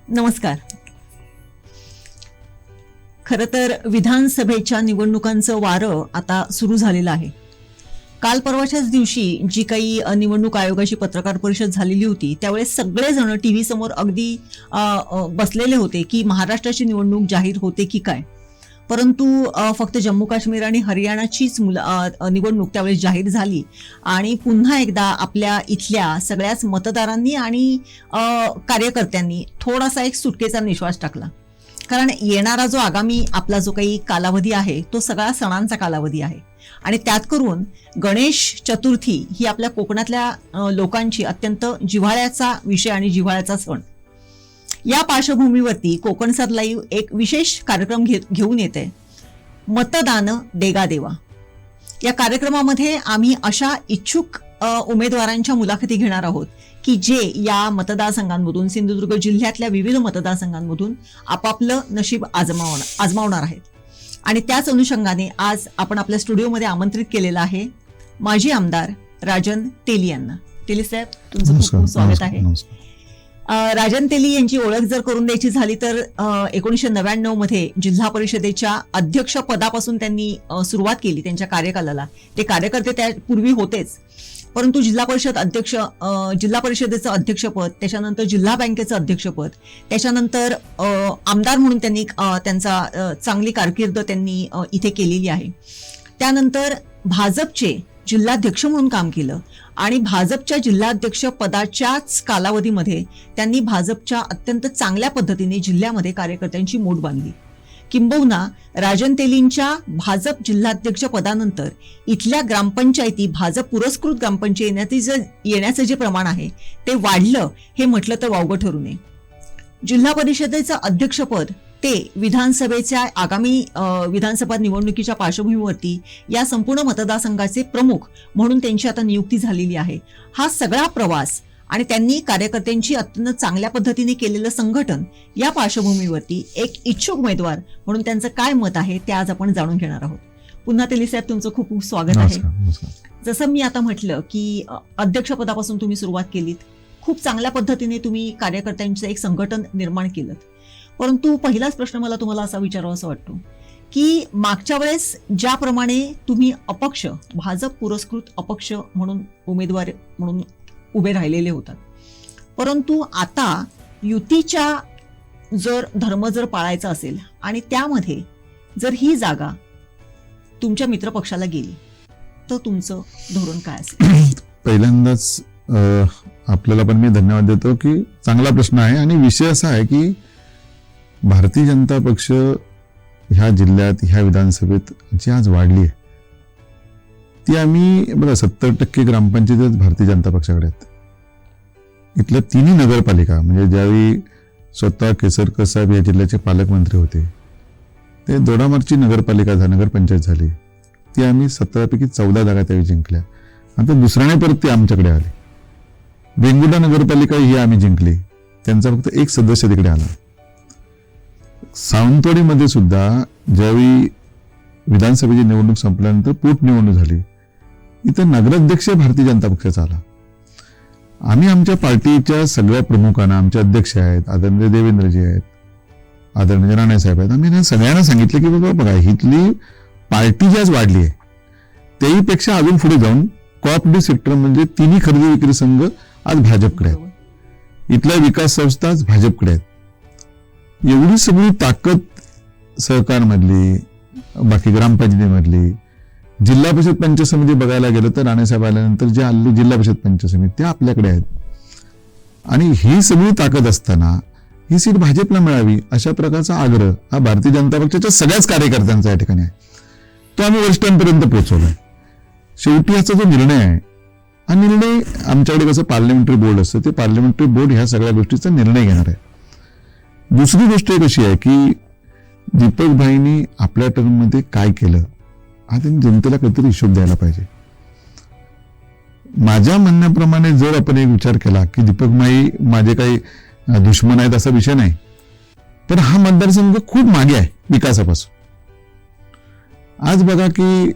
नमस्कार. खरं तर विधानसभेच्या निवडणुकांचं वारं आता सुरू झालेलं आहे. काल परवाच्याच दिवशी जी काही निवडणूक आयोगाची पत्रकार परिषद झालेली होती त्यावेळेस सगळेजण टीव्ही समोर अगदी बसलेले होते की महाराष्ट्राची निवडणूक जाहीर होते की काय. परंतु फक्त जम्मू काश्मीर आणि हरियाणाचीच निवडणूक त्यावेळेस जाहीर झाली आणि पुन्हा एकदा आपल्या इथल्या सगळ्याच मतदारांनी आणि कार्यकर्त्यांनी थोडासा एक सुटकेचा निश्वास टाकला. कारण येणारा जो आगामी आपला जो काही कालावधी आहे तो सगळा सणांचा कालावधी आहे आणि त्यात करून गणेश चतुर्थी ही आपल्या कोकणातल्या लोकांची अत्यंत जिव्हाळ्याचा विषय आणि जिव्हाळ्याचा सण. या पार्श्वभूमीवरती कोकणसाद लाईव्ह एक विशेष कार्यक्रम घेऊन येते, मतदान देगा देवा. या कार्यक्रमामध्ये आम्ही अशा इच्छुक उमेदवारांच्या मुलाखती घेणार आहोत की जे या मतदारसंघांमधून, सिंधुदुर्ग जिल्ह्यातल्या विविध मतदारसंघांमधून आपापलं नशीब आजमावणार आहेत. आणि त्याच अनुषंगाने आज आपण आपल्या स्टुडिओमध्ये आमंत्रित केलेलं आहे माजी आमदार राजन तेली यांना. तेली साहेब, तुमचं खूप खूप स्वागत आहे. राजन तेली यांची ओळख जर करून द्यायची झाली तर 1999 मध्ये जिल्हा परिषदेच्या अध्यक्ष पदापासून त्यांनी सुरुवात केली त्यांच्या कार्यकालाला. ते कार्यकर्ते त्यापूर्वी होतेच, परंतु जिल्हा परिषदेचं अध्यक्षपद, त्याच्यानंतर जिल्हा बँकेचं अध्यक्षपद, त्याच्यानंतर आमदार म्हणून त्यांनी त्यांचा चांगली कारकीर्द त्यांनी इथे केलेली आहे. त्यानंतर भाजपचे जिल्हाध्यक्ष म्हणून काम केलं आणि भाजपच्या जिल्हाध्यक्ष पदाच्याच कालावधीमध्ये त्यांनी भाजपच्या अत्यंत चांगल्या पद्धतीने जिल्ह्यामध्ये कार्यकर्त्यांची मोठ बांधली. किंबहुना राजन तेलींच्या भाजप जिल्हाध्यक्ष पदानंतर इथल्या ग्रामपंचायती भाजप पुरस्कृत ग्रामपंचायती येण्याचं जे प्रमाण आहे ते वाढलं हे म्हटलं तर वावगं ठरू नये. जिल्हा परिषदेचं अध्यक्षपद ते विधानसभेच्या आगामी विधानसभा निवडणुकीच्या पार्श्वभूमीवरती या संपूर्ण मतदारसंघाचे प्रमुख म्हणून त्यांची आता नियुक्ती झालेली आहे. हा सगळा प्रवास आणि त्यांनी कार्यकर्त्यांची अत्यंत चांगल्या पद्धतीने केलेलं संघटन या पार्श्वभूमीवरती एक इच्छुक उमेदवार म्हणून त्यांचं काय मत आहे ते आज आपण जाणून घेणार आहोत. पुन्हा तेली साहेब, तुमचं खूप खूप स्वागत आहे. जसं मी आता म्हटलं की अध्यक्षपदापासून तुम्ही सुरुवात केलीत, खूप चांगल्या पद्धतीने तुम्ही कार्यकर्त्यांचं एक संघटन निर्माण केलं. परंतु पहिलाच प्रश्न मला तुम्हाला असा विचारावासा वाटतो की मागच्या वेळेस ज्याप्रमाणे तुम्ही अपक्ष, भाजप पुरस्कृत अपक्ष म्हणून उमेदवार म्हणून उभे राहिलेले होतात, परंतु आता युतीच्या धर्म जर पाळायचा असेल आणि त्यामध्ये जर ही जागा तुमच्या मित्रपक्षाला गेली तर तुमचं धोरण काय असेल? पहिल्यांदाच आपल्याला पण मी धन्यवाद देतो की चांगला प्रश्न आहे आणि विषय असा आहे की भारतीय जनता पक्ष ह्या जिल्ह्यात, ह्या विधानसभेत जी आज वाढली आहे ती आम्ही बघा 70% ग्रामपंचायत भारतीय जनता पक्षाकडे आहेत. इथल्या तिन्ही नगरपालिका, म्हणजे ज्यावेळी स्वतः केसरकर साहेब या जिल्ह्याचे पालकमंत्री होते ते दोडामार्गची नगरपंचायत झाली, ती आम्ही 17 पैकी 14 जागा त्यावेळी जिंकल्या. आता दुसऱ्याने परत ती आमच्याकडे आली. वेंगुर्ला नगरपालिका ही आम्ही जिंकली, त्यांचा फक्त एक सदस्य तिकडे आला. सावंतवाडीमध्ये सुद्धा ज्यावेळी विधानसभेची निवडणूक संपल्यानंतर पोटनिवडणूक झाली, इथं नगराध्यक्ष भारतीय जनता पक्षाचा आला. आम्ही आमच्या पार्टीच्या सगळ्या प्रमुखांना, आमचे अध्यक्ष आहेत, आदरणीय देवेंद्रजी आहेत, आदरणीय राणेसाहेब आहेत, आम्ही सगळ्यांना सांगितलं की बाबा बघा, इथली पार्टी जी आज वाढली आहे त्याहीपेक्षा अजून पुढे जाऊन कोऑपरेटिव्ह सेक्टर म्हणजे तिन्ही खरेदी विक्री संघ आज भाजपकडे आहेत, इथल्या विकास संस्था आज भाजपकडे आहेत. एवढी सगळी ताकद सहकारमधली, बाकी ग्रामपंचायतीमधली, जिल्हा परिषद पंचायत समिती बघायला गेलं तर राणेसाहेब आल्यानंतर जे आलेली जिल्हा परिषद पंचायत समिती त्या आपल्याकडे आहेत. आणि ही सगळी ताकद असताना ही सीट भाजपला मिळावी अशा प्रकारचा आग्रह हा भारतीय जनता पक्षाच्या सगळ्याच कार्यकर्त्यांचा या ठिकाणी आहे. तो आम्ही वरिष्ठांपर्यंत पोहोचवलाय. शेवटी याचा जो निर्णय आहे हा निर्णय आमच्याकडे कसं पार्लमेंटरी बोर्ड असतं, ते पार्लमेंटरी बोर्ड ह्या सगळ्या गोष्टीचा निर्णय घेणार आहे. दुसरी गोष्ट एक अशी आहे की दीपक भाईंनी आपल्या टर्ममध्ये काय केलं हा त्यांनी जनतेला कधीतरी हिशोब द्यायला पाहिजे. माझ्या म्हणण्याप्रमाणे जर आपण एक विचार केला की दीपक भाई माझे काही दुश्मन आहेत असा विषय नाही, तर हा मतदारसंघ खूप मागे आहे विकासापासून. आज बघा की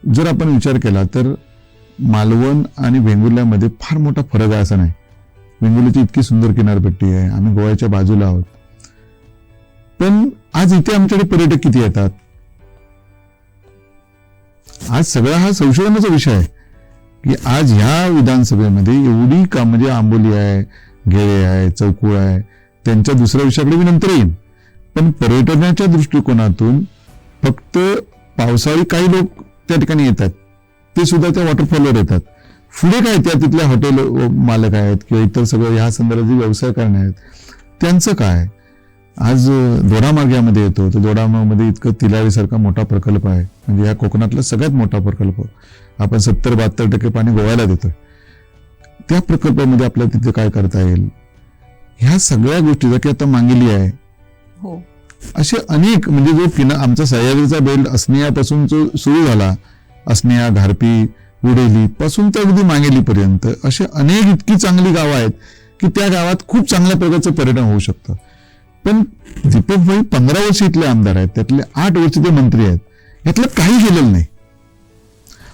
जर आपण विचार केला तर मालवण आणि वेंगुर्ल्यामध्ये फार मोठा फरक आहे असं नाही. वेंगुर्ल्याची इतकी सुंदर किनारपट्टी आहे, आम्ही गोव्याच्या बाजूला आहोत. पण आज इथे आमच्याकडे पर्यटक किती येतात? आज सगळा हा संशोधनाचा विषय आहे की आज ह्या विधानसभेमध्ये एवढी का म्हणजे आंबोली आहे, घेळे आहे, चौकुळ आहे, त्यांच्या दुसऱ्या विषयाकडे मी नंतर येईन. पण पर्यटनाच्या दृष्टिकोनातून फक्त पावसाळी काही लोक त्या ठिकाणी येतात, ते सुद्धा त्या वॉटरफॉलवर येतात. पुढे काय त्या तिथल्या हॉटेल मालक आहेत किंवा इतर सगळं ह्या संदर्भात जे व्यवसाय करणे आहेत त्यांचं काय? आज दोडामार्गामध्ये येतो, तर दोडामार्गमध्ये इतकं तिलारीसारखा मोठा प्रकल्प आहे, म्हणजे या कोकणातला सगळ्यात मोठा प्रकल्प. आपण 70-72% पाणी गोव्याला देतोय. त्या प्रकल्पामध्ये आपल्याला तिथे काय करता येईल, ह्या सगळ्या गोष्टी की आता मांगिली आहे, असे अनेक म्हणजे जो आमचा सह्याद्रीचा बेल्ट असनियापासून जो सुरू झाला, असनिया, घारपी, उडेली पासून तर अगदी मांगेलीपर्यंत असे अनेक इतकी चांगली गावं आहेत की त्या गावात खूप चांगल्या प्रकारचं पर्यटन होऊ शकतं. पण दीपकभाई 15 वर्ष इथले आमदार आहेत, त्यातले 8 वर्ष ते मंत्री आहेत, यातलं काही केलेलं नाही.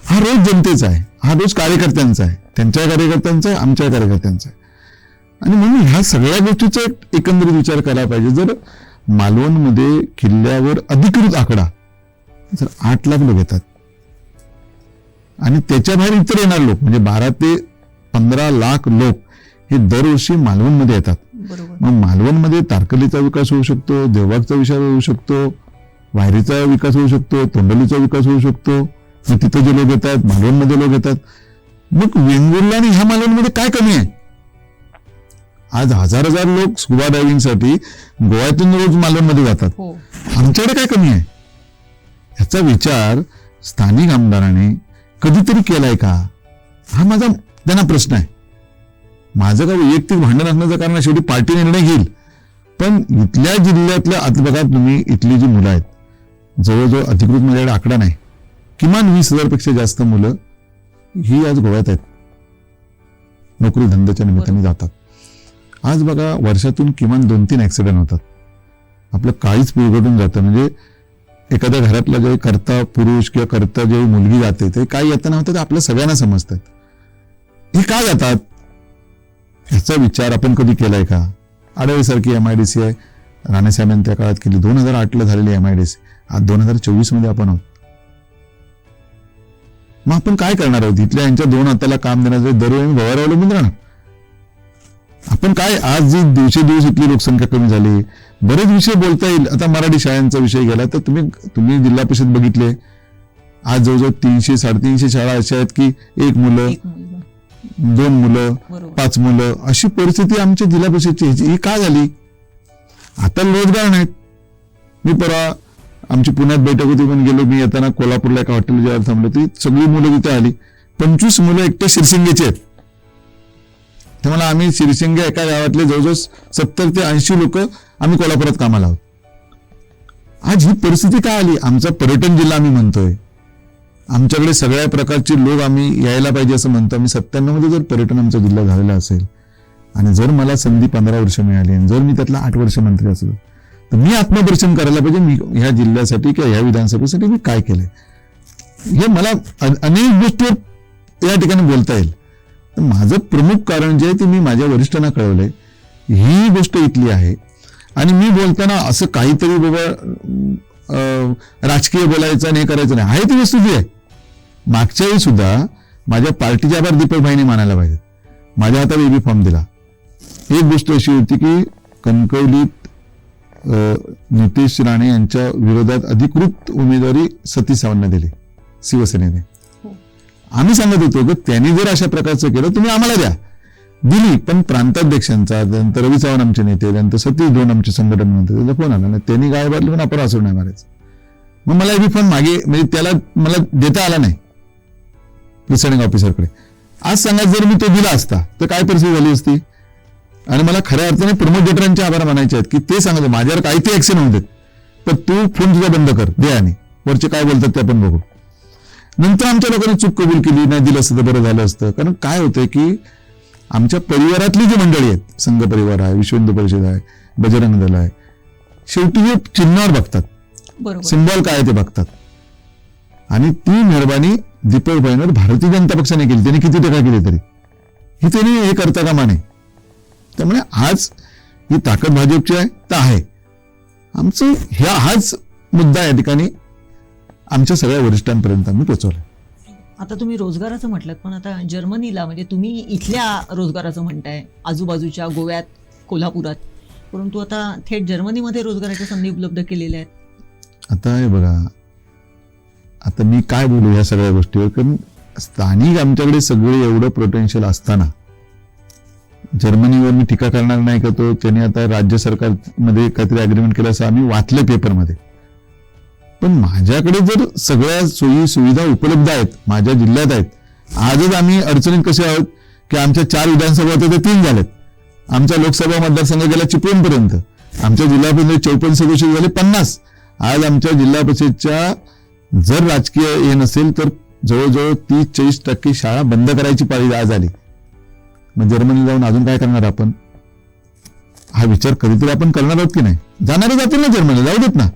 हा रोज जनतेचा आहे, हा रोज कार्यकर्त्यांचा आहे, त्यांच्या कार्यकर्त्यांचा आहे, आमच्या कार्यकर्त्यांचा आहे. आणि म्हणून ह्या सगळ्या गोष्टीचा एकंदरीत विचार करायला पाहिजे. जर मालवणमध्ये किल्ल्यावर अधिकृत आकडा जर 8 लाख लोक येतात आणि त्याच्या बाहेर इतर येणार लोक म्हणजे 12 ते 15 लाख लोक हे दरवर्षी मालवणमध्ये येतात. मग मालवणमध्ये तारकर्लीचा विकास होऊ शकतो, देवबागचा विकास होऊ शकतो, वायरीचा विकास होऊ शकतो, तोंडलीचा विकास होऊ शकतो. मग तिथे जे लोक येतात, मालवणमध्ये लोक येतात. मग वेंगुर्ला आणि ह्या मालवणमध्ये काय कमी आहे? आज हजार लोक स्कुबा डायव्हिंगसाठी गोव्यातून रोज मालवणमध्ये जातात. आमच्याकडे काय कमी आहे? याचा विचार स्थानिक आमदारांनी कधीतरी केलाय का? हा माझा त्यांना प्रश्न आहे. माझं का वैयक्तिक भांडण असण्याचं कारण शेवटी पार्टी निर्णय घेईल. पण इथल्या जिल्ह्यातल्या आता बघा तुम्ही, इथली जी मुलं आहेत, जवळजवळ अधिकृत माझ्याकडे आकडा नाही, किमान 20,000 पेक्षा जास्त मुलं ही आज गोव्यात आहेत, नोकरी धंद्याच्या निमित्ताने जातात. आज बघा वर्षातून किमान 2-3 ऍक्सिडेंट होतात. आपलं काळीच पिळगटून जातं. म्हणजे एखाद्या घरातला जे करता पुरुष किंवा करता जे मुलगी जाते ते काय येताना होतं ते आपल्या सगळ्यांना समजतात. हे का जातात ह्याचा विचार आपण कधी केलाय का? आडवेसारखी MIDC आहे, राणेसाहेबांनी त्या काळात केली. 2008ला झालेली MIDC, आज 2024 मध्ये आपण आहोत. मग आपण काय करणार आहोत? इथल्या यांच्या 2 हाताला काम देण्याचं दरवेळी गोव्यावर अवलंबून राहणार आपण काय? आज जी दिवसेदिवस इथली लोकसंख्या कमी झाली, बरेच विषय बोलता येईल. आता मराठी शाळांचा विषय गेला तर तुम्ही जिल्हा परिषद बघितले, आज जवळजवळ 300-350 शाळा अशा आहेत की 1 मुलं, 2 मुलं, 5 मुलं अशी परिस्थिती आमच्या जिल्हा परिषदची. ही का झाली? आता रोजगार नाहीत. मी परवा आमची पुण्यात बैठक होती, पण गेलो मी येताना कोल्हापूरला एका हॉटेल जेव्हा थांबलो ती सगळी मुलं तिथे आली. 25 मुलं एकट्या शिरसिंगेचे आहेत. ते मला आम्ही शिरसिंगे एका गावातले जवळजवळ 70 ते 80 लोक आम्ही कोल्हापुरात कामाला आहोत. आज ही परिस्थिती काय आली? आमचा पर्यटन जिल्हा आम्ही म्हणतोय, आमच्याकडे सगळ्या प्रकारचे लोक आम्ही यायला पाहिजे असं म्हणतो. आम्ही 97 मध्ये जर पर्यटन आमचा जिल्हा झालेला असेल आणि जर मला संधी 15 वर्ष मिळाली आणि जर मी त्यातला 8 वर्ष मंत्री असेल तर मी आत्मपरीक्षण करायला पाहिजे, मी ह्या जिल्ह्यासाठी किंवा ह्या विधानसभेसाठी मी काय केलंय. हे मला अनेक गोष्टीवर या ठिकाणी बोलता येईल. माझं प्रमुख कारण जे आहे ते मी माझ्या वरिष्ठांना कळवलंय. ही गोष्ट इथली आहे आणि मी बोलताना असं काहीतरी बाबा राजकीय बोलायचं आणि हे करायचं नाही. आहे ती वस्तू जी आहे. मागच्या वेळी सुद्धा माझ्या पार्टीच्या आभार दीपकभाईंनी मानायला पाहिजे. माझ्या हातात एबी फॉर्म दिला. एक गोष्ट अशी होती की कणकवलीत नितेश राणे यांच्या विरोधात अधिकृत उमेदवारी सतीश सावंतला दिली शिवसेनेने. आम्ही सांगत होतो की त्यांनी जर अशा प्रकारचं केलं तुम्ही आम्हाला द्या, दिली. पण प्रांताध्यक्षांचा, त्यानंतर रवी चव्हाण आमचे नेते, त्यानंतर सतीश धोंड आमचे संघटन मंत्री, त्याचा फोन आला नाही. त्यांनी गाय बारली पण आपण असं नाही मारायचं. मग मला एबी फॉर्म मागे म्हणजे त्याला मला देता आला नाही प्रिसाइडिंग ऑफिसरकडे. आज सांगा जर मी तो दिला असता तर काय परिस्थिती झाली असती. आणि मला खऱ्या अर्थाने प्रमोद जटरांचे आभार मानायचे आहेत की ते सांगत माझ्यावर काही ते ऍक्शन होते, पण तू फोन तुझा बंद कर दे आणि वरचे काय बोलतात ते आपण बघू. नंतर आमच्या लोकांनी चूक कबूल केली, नाही दिलं असतं तर बरं झालं असतं. कारण काय होतंय की आमच्या परिवारातली जी मंडळी आहेत, संघ परिवार आहे, विश्व हिंदू परिषद आहे, बजरंग दल आहे, शेवटी हे चिन्हावर बघतात, सिंबॉल काय ते बघतात. आणि ती मेहरबानी दीपकभाईंवर भारतीय जनता पक्षाने केली. त्यांनी किती टीका केली तरी ही त्यांनी हे करता कामा नये. त्यामुळे आज ही ताकद भाजपची आहे तर आहे. आमचं हाच मुद्दा या ठिकाणी आमच्या सगळ्या वरिष्ठांपर्यंत आम्ही पोहोचवला. आता तुम्ही रोजगाराचं म्हटलं, पण आता जर्मनीला म्हणजे तुम्ही इथल्या रोजगाराचं म्हणताय, आजूबाजूच्या गोव्यात, कोल्हापुरात, परंतु आता थेट जर्मनीमध्ये रोजगाराच्या संधी उपलब्ध केलेल्या आहेत. आता हे बघा, आता मी काय बोलू ह्या सगळ्या गोष्टीवर, कारण स्थानिक आमच्याकडे सगळे एवढं पोटेन्शियल असताना जर्मनीवर मी टीका करणार नाही का तो त्यांनी आता राज्य सरकारमध्ये काहीतरी अग्रीमेंट केलं असं आम्ही वाचलं पेपरमध्ये. पण माझ्याकडे जर सगळ्या सोयी सुविधा उपलब्ध आहेत, माझ्या जिल्ह्यात आहेत. आजच आम्ही अडचणीत कसे आहोत की आमच्या 4 विधानसभा होत्या त्या 3 झाल्यात. आमचा लोकसभा मतदारसंघ गेला चिपळूणपर्यंत. आमच्या जिल्हा परिषद 54 सदस्य झाले 50. आज आमच्या जिल्हा परिषदच्या जर राजकीय हे नसेल तर जवळजवळ 30-40% शाळा बंद करायची पाळी आज आली. मग जर्मनी जाऊन अजून काय करणार आपण? हा विचार कधीतरी आपण करणार आहोत की नाही? जाणारे जातील ना जर्मनी, जाऊ देत ना.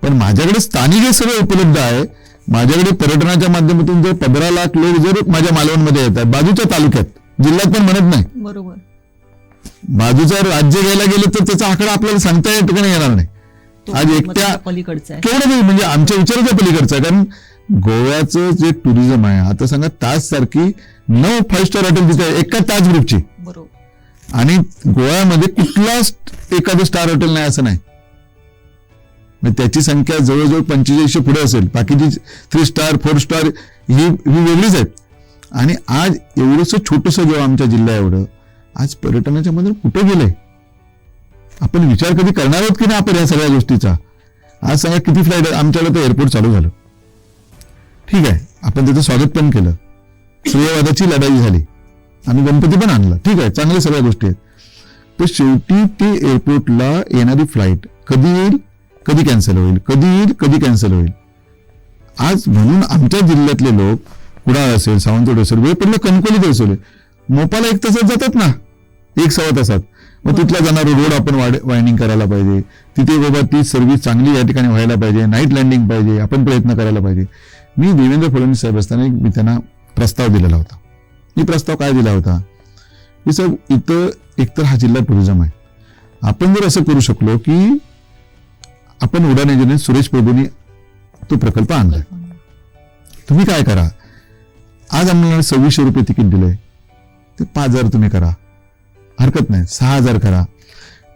पण माझ्याकडे स्थानिक हे सगळं उपलब्ध आहे. माझ्याकडे पर्यटनाच्या माध्यमातून जर 15 लाख लोक जर माझ्या मालवणमध्ये येतात, बाजूच्या तालुक्यात, जिल्ह्यात पण म्हणत नाही, बरोबर, बाजूचं राज्य घ्यायला गेलं तर त्याचा आकडा आपल्याला सांगता या ठिकाणी येणार नाही. आज एकट्या पलीकडचा आहे, केवढं म्हणजे आमच्या विचाराच्या पलीकडचं आहे. कारण गोव्याचं जे टुरिझम आहे, आता सांगा ताज सारखी 9 5 स्टार हॉटेल तिथे आहे, एका ताज ग्रुपची. बरोबर. आणि गोव्यामध्ये कुठला एखादं स्टार हॉटेल नाही असं नाही. मग त्याची संख्या जवळजवळ 4500 पुढे असेल. बाकीची 3 स्टार 4 स्टार ही वेगळीच आहेत. आणि आज एवढंसं छोटंसं जेव्हा आमच्या जिल्हा एवढं आज पर्यटनाच्या मध्ये कुठे गेलंय? आपण विचार कधी करणार आहोत की नाही आपण या सगळ्या गोष्टीचा? आज सांगा किती फ्लाईट आहे? आमच्याकडे तर एअरपोर्ट चालू झालं, ठीक आहे, आपण त्याचं स्वागत पण केलं, स्त्रीवादाची लढाई झाली, आम्ही गणपती पण आणला, ठीक आहे, चांगल्या सगळ्या गोष्टी आहेत. तर शेवटी ते एअरपोर्टला येणारी फ्लाईट कधी येईल, कधी कॅन्सल होईल, कधी येईल, कधी कॅन्सल होईल. आज म्हणून आमच्या जिल्ह्यातले लोक कुडाळ असेल, सावंतवाडी असेल, वेळ पडलं कणकोलीत असेल, मोपाला 1 तासात जातात ना, 1-1.25 तासात. मग तिथला जाणारा रोड आपण वायनिंग करायला पाहिजे. तिथे बाबा ती सर्व्हिस चांगली या ठिकाणी व्हायला पाहिजे, नाईट लँडिंग पाहिजे, आपण प्रयत्न करायला पाहिजे. मी देवेंद्र फडणवीस साहेब असताना मी त्यांना प्रस्ताव दिलेला होता. मी प्रस्ताव काय दिला होता की साहेब, इथं एकतर हा जिल्हा टुरिझम आहे, आपण जर असं करू शकलो की आपण उडान योजनेत सुरेश प्रभूंनी तो प्रकल्प आणलाय, तुम्ही काय करा, आज आम्हाला 2600 रुपये तिकीट दिलंय, ते 5000 तुम्ही करा, हरकत नाही, 6000 करा.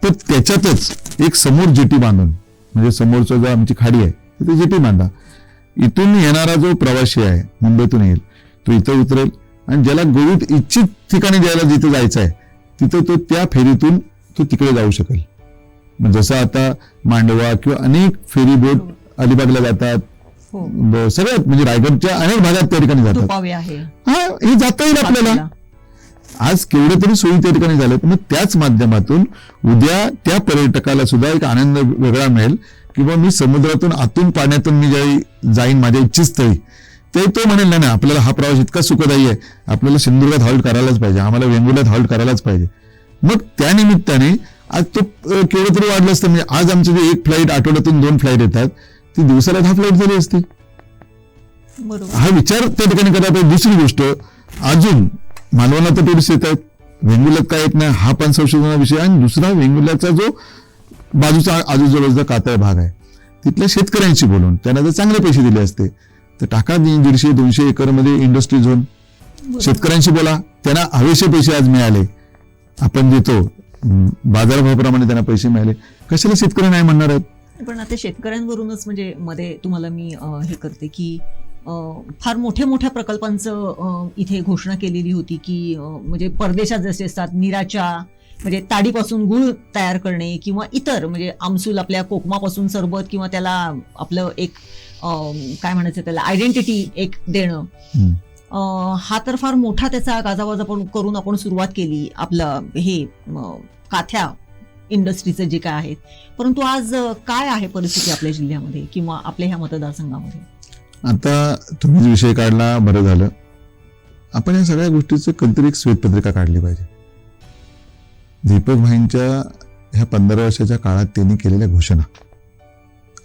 तर त्याच्यातच एक समोर जेटी बांधून, म्हणजे समोरचं जो आमची खाडी आहे तिथे जेटी बांधा. इथून येणारा जो प्रवासी आहे मुंबईतून येईल तो इथं उतरेल आणि ज्याला गोवीत इच्छित ठिकाणी जायला जिथं जायचं आहे तिथं तो त्या फेरीतून तो तिकडे जाऊ शकेल. जसं आता मांडवा किंवा अनेक फेरी बोट अलिबागला जातात, सगळ्यात म्हणजे रायगडच्या अनेक भागात त्या ठिकाणी जातात. हा, हे जाता येईल आपल्याला. आज केवढे तरी सोयी त्या ठिकाणी झाल्यात. मग त्याच माध्यमातून उद्या त्या पर्यटकाला सुद्धा एक आनंद वेगळा मिळेल किंवा मी समुद्रातून आतून पाण्यातून मी ज्यावेळी जाईन माझ्या इच्छित स्थळी, ते तो म्हणेल नाही आपल्याला हा प्रवास इतका सुखदायी आहे, आपल्याला सिंधुदुर्गात हॉल्ट करायलाच पाहिजे, आम्हाला वेंगुर्ल्यात हॉल्ट करायलाच पाहिजे. मग त्या निमित्ताने आज तो केवढं तरी वाढलं असतं. म्हणजे आज आमचं जे 1 फ्लाईट आठवड्यातून 2 फ्लाईट येतात ती दिवसाला 10 फ्लाईट झाली असती. हा विचार त्या ठिकाणी करायला पाहिजे. दुसरी गोष्ट, अजून मालवणला तर टुरिस्ट येत आहेत, वेंगुर्ल्यात काय येत नाही, हा पण संशोधनाचा विषय. आणि दुसरा, वेंगुर्ल्याचा जो बाजूचा आजूबाजूचा कातळ भाग आहे तिथल्या शेतकऱ्यांशी बोलून त्यांना जर चांगले पैसे दिले असते तर टाका 150-200 एकरमध्ये इंडस्ट्री झोन, शेतकऱ्यांशी बोला, त्यांना हवेसे पैसे आज मिळाले, आपण देतो बाजारभावाप्रमाणे त्यांना पैसे मिळाले, कशाला शेतकरी नाही म्हणणार आहेत? पण आता शेतकऱ्यांवरूनच म्हणजे मध्ये तुम्हाला मी हे करते की फार मोठ्या प्रकल्पांचं इथे घोषणा केलेली होती की म्हणजे परदेशात जसे असतात निराच्या म्हणजे ताडीपासून गुळ तयार करणे किंवा इतर म्हणजे आमसूल आपल्या कोकमापासून सरबत किंवा त्याला आपलं एक काय म्हणायचं त्याला आयडेंटिटी एक देणं, हा तर फार मोठा त्याचा गाजावाजा पण करून आपण सुरुवात केली आपलं हे काथ्या इंडस्ट्रीचं जे काय आहेत. परंतु आज काय आहे परिस्थिती आपल्या जिल्ह्यामध्ये किंवा आपल्या ह्या मतदारसंघामध्ये? आता तुम्ही विषय काढला, बरं झालं. आपण या सगळ्या गोष्टीचं कधीतरी एक श्वेतपत्रिका काढली पाहिजे. दीपक भाईंच्या ह्या 15 वर्षाच्या काळात त्यांनी केलेल्या घोषणा,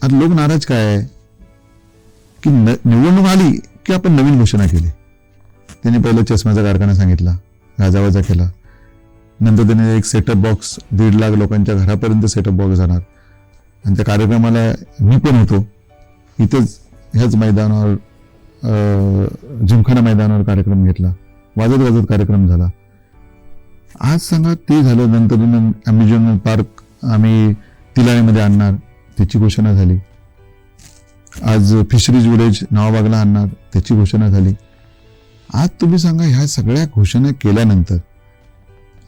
आज लोक नाराज काय आहे की निवडणूक आली की आपण नवीन घोषणा केली. त्यांनी पहिलं चष्म्याचा कारखाना सांगितला, गाजावाजा केला, नंतर त्याने एक सेटअप बॉक्स 1.5 लाख लोकांच्या घरापर्यंत सेटअप बॉक्स जाणार. आणि त्या कार्यक्रमाला मी पण होतो. इथंच ह्याच मैदानावर जिमखाना मैदानावर कार्यक्रम घेतला. वाजत वाजत कार्यक्रम झाला. आज सांगा ते झालं. नंतर अम्युजमेंट पार्क आम्ही तिलारीमध्ये आणणार, त्याची घोषणा झाली. आज फिशरीज विलेज नवाबागला आणणार, त्याची घोषणा झाली. आज तुम्ही सांगा, ह्या सगळ्या घोषणा केल्यानंतर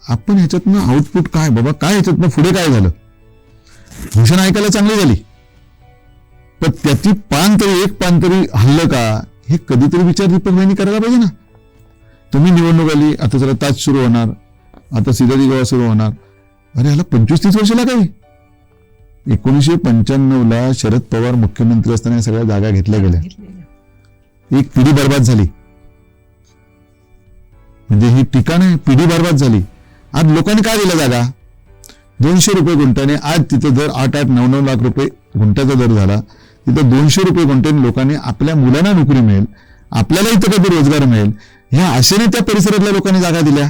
आपण ह्याच्यातनं आउटपुट काय बाबा, काय ह्याच्यातनं पुढे काय झालं? घोषणा ऐकायला चांगली झाली, पण त्याची एक पान तरी हल्लं का, हे कधीतरी विचार दीपक भाईंनी करायला पाहिजे ना. तुम्ही निवडणूक आली, आता जरा तास सुरू होणार, आता सिदाजी गोवा सुरू होणार. अरे ह्याला 25-30 वर्ष लागावी. 1995ला शरद पवार मुख्यमंत्री असताना या सगळ्या जागा घेतल्या गेल्या. एक पिढी बर्बाद झाली. म्हणजे ही टीका नाही, पिढी बर्बाद झाली. आज लोकांनी काय दिलं जागा? 200 रुपये गुंठ्याने. आज तिथं दर 8-9 लाख रुपये गुंठ्याचा दर झाला. तिथं 200 रुपये गुंठ्याने लोकांनी आपल्या मुलांना नोकरी मिळेल, आपल्याला इथं कधी रोजगार मिळेल, ह्या आशेने त्या परिसरातल्या लोकांनी जागा दिल्या.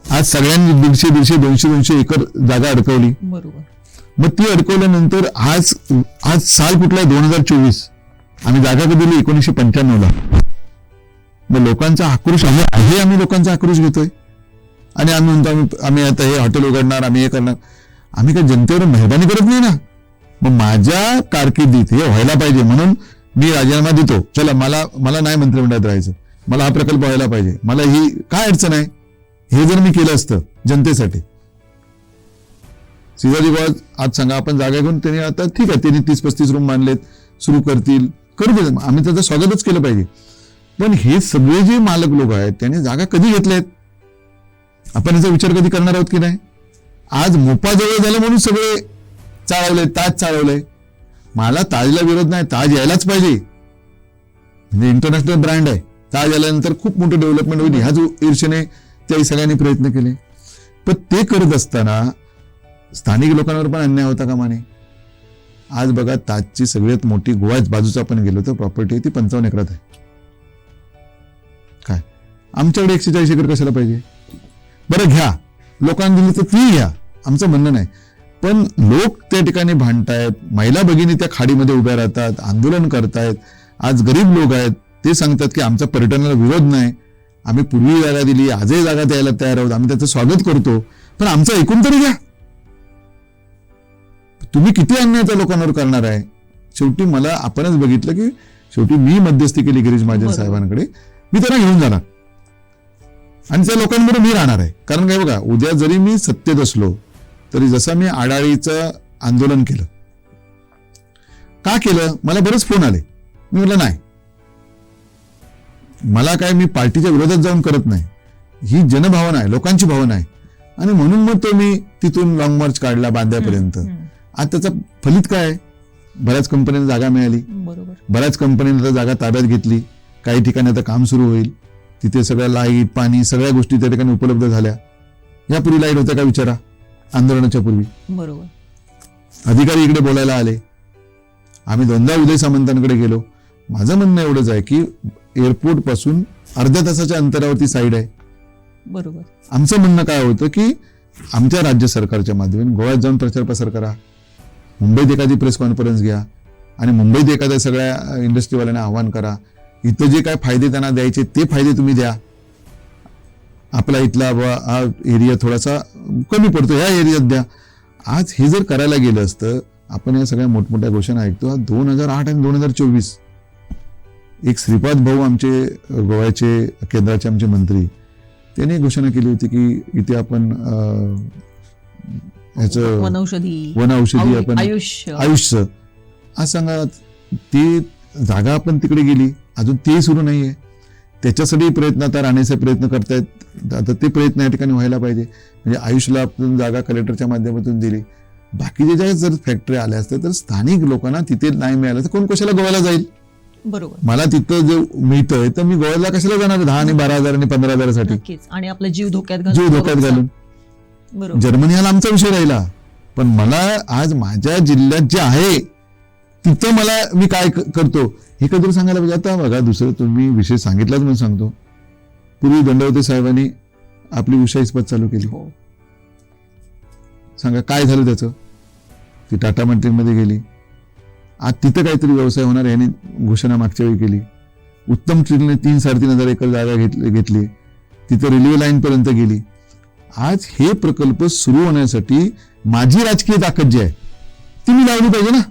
आज सगळ्यांनी 150, 200 एकर जागा अडकवली. बरोबर. मग ती अडकवल्यानंतर आज साल कुठला आहे? 2024. आम्ही जागा कधी दिली? 1995ला. मग लोकांचा आक्रोश आहे, आम्ही लोकांचा आक्रोश घेतोय आणि आम्ही म्हणतो आम्ही आता हे हॉटेल उघडणार, आम्ही हे करणार. आम्ही काही जनतेवर मेहरबानी करत नाही ना. मग माझ्या कारकिर्दीत हे व्हायला पाहिजे म्हणून मी राजीनामा देतो. चला, मला नाही मंत्रिमंडळात राहायचं, मला हा प्रकल्प व्हायला पाहिजे, मला ही काय अडचण आहे, हे जर मी केलं असतं जनतेसाठी. सिदाजी गोवा आज सांगा, आपण जागा घेऊन त्यांनी आता ठीक आहे, त्यांनी 30-35 रूम बांधलेत, सुरू करतील, करू दे, आम्ही त्याचं स्वागतच केलं पाहिजे. पण हे सगळे जे मालक लोक आहेत त्यांनी जागा कधी घेतल्यात? आपण याचा विचार कधी करणार आहोत की नाही? आज मोपाजवळ झालं म्हणून सगळे चाळवले, ताज चाळवलंय. मला ताजला विरोध नाही, ताज यायलाच पाहिजे. म्हणजे इंटरनॅशनल ब्रँड आहे. ताज आल्यानंतर खूप मोठं डेव्हलपमेंट होईल ह्याच ईर्षेने त्याही सगळ्यांनी प्रयत्न केले. पण ते करत असताना स्थानिक लोकांवर पण अन्याय होता का माने? आज बघा, ताजची सगळ्यात मोठी गोव्याच बाजूचा आपण गेलो तर प्रॉपर्टी ती 55 एकरात आहे. काय आमच्याकडे 140 एकर कशाला पाहिजे? बरं घ्या, लोकांनी दिली तर ती घ्या, आमचं म्हणणं नाही. पण लोक त्या ठिकाणी भांडतायत, महिला भगिनी त्या खाडीमध्ये उभ्या राहतात, आंदोलन करतायत. आज गरीब लोक आहेत, ते सांगतात की आमचा पर्यटनाला विरोध नाही, आम्ही पूर्वी जागा दिली, आजही जागा द्यायला तयार आहोत, आम्ही त्याचं स्वागत करतो, पण आमचं ऐकून तरी घ्या. तुम्ही किती अन्याय त्या लोकांवर करणार आहे? शेवटी मला आपणच बघितलं की शेवटी मी मध्यस्थी केली गिरीश महाजन साहेबांकडे. मी त्यांना घेऊन जाणार आणि त्या लोकांबरोबर मी राहणार आहे. कारण काय बघा, उद्या जरी मी सत्तेत असलो तरी जसं मी आडाळीचं आंदोलन केलं, का केलं? मला बरेच फोन आले. मी म्हटलं नाही, मला काय, मी पार्टीच्या विरोधात जाऊन करत नाही, ही जनभावना आहे, लोकांची भावना आहे. आणि म्हणून मग तो मी तिथून लॉंग मार्च काढला बांद्यापर्यंत. आज त्याचं फलित काय आहे? बऱ्याच कंपन्यांना जागा मिळाली, बऱ्याच कंपन्यांनी आता जागा ताब्यात घेतली, काही ठिकाणी आता काम सुरू होईल, तिथे सगळ्या लाईट पाणी सगळ्या गोष्टी त्या ठिकाणी उपलब्ध झाल्या. यापूर्वी लाईट होत्या का विचारा, आंदोलनाच्या पूर्वी. बरोबर. अधिकारी इकडे बोलायला आले, आम्ही 2दा उदय सामंतांकडे गेलो. माझं म्हणणं एवढंच आहे की एअरपोर्ट पासून अर्ध्या तासाच्या अंतरावरती साईड आहे. बरोबर. आमचं म्हणणं काय होतं की आमच्या राज्य सरकारच्या माध्यमातून गोव्यात जाऊन प्रचार प्रसार करा, मुंबईत एखादी प्रेस कॉन्फरन्स घ्या आणि मुंबईत एखाद्या सगळ्या इंडस्ट्रीवाल्यांना आव्हान करा, इथं जे काय फायदे त्यांना द्यायचे ते फायदे तुम्ही द्या. आपला इथला हा एरिया थोडासा कमी पडतो, ह्या एरियात द्या. आज हे जर करायला गेलं असतं, आपण या सगळ्या मोठमोठ्या घोषणा ऐकतो. 2008 आणि 2024 एक श्रीपाद भाऊ आमचे गोव्याचे केंद्राचे आमचे मंत्री, त्यांनी घोषणा केली होती की इथे आपण ह्याचं वनौषधी आपण आयुष्य. आज सांगा, ती जागा आपण तिकडे गेली, अजून ते सुरू नाहीये. त्याच्यासाठी प्रयत्न आता राहण्याचे प्रयत्न करतायत. आता ते प्रयत्न या ठिकाणी व्हायला पाहिजे. म्हणजे आयुषला आपण जागा कलेक्टरच्या माध्यमातून दिली. बाकीचे ज्या जर फॅक्टरी आल्या असत्या तर स्थानिक लोकांना तिथे नाही मिळालं तर कोण कशाला गोव्याला जाईल? बरोबर. मला तिथं जे मिळतंय तर मी गोव्याला कशाला जाणार 10 आणि 12,000 आणि 15,000साठी आणि आपला जीव धोक्यात घालून. जर्मनीला आमचा विषय राहिला, पण मला आज माझ्या जिल्ह्यात जे आहे तिथं मला मी काय करतो हे कधी सांगायला पाहिजे. आता बघा, दुसरं तुम्ही विषय सांगितलाच म्हणून सांगतो. पूर्वी दंडवते साहेबांनी आपली उषा इस्पात चालू केली. हो. सांगा काय झालं त्याचं? ती टाटा मंत्रीमध्ये गेली. आज तिथं काहीतरी व्यवसाय होणार याने घोषणा मागच्या वेळी केली. उत्तम स्टीलने 3-3.5 एकर जागा घेतली. तिथं रेल्वे लाईन पर्यंत गेली. आज हे प्रकल्प सुरू होण्यासाठी माझी राजकीय ताकद जी आहे ती मी लावली पाहिजे ना.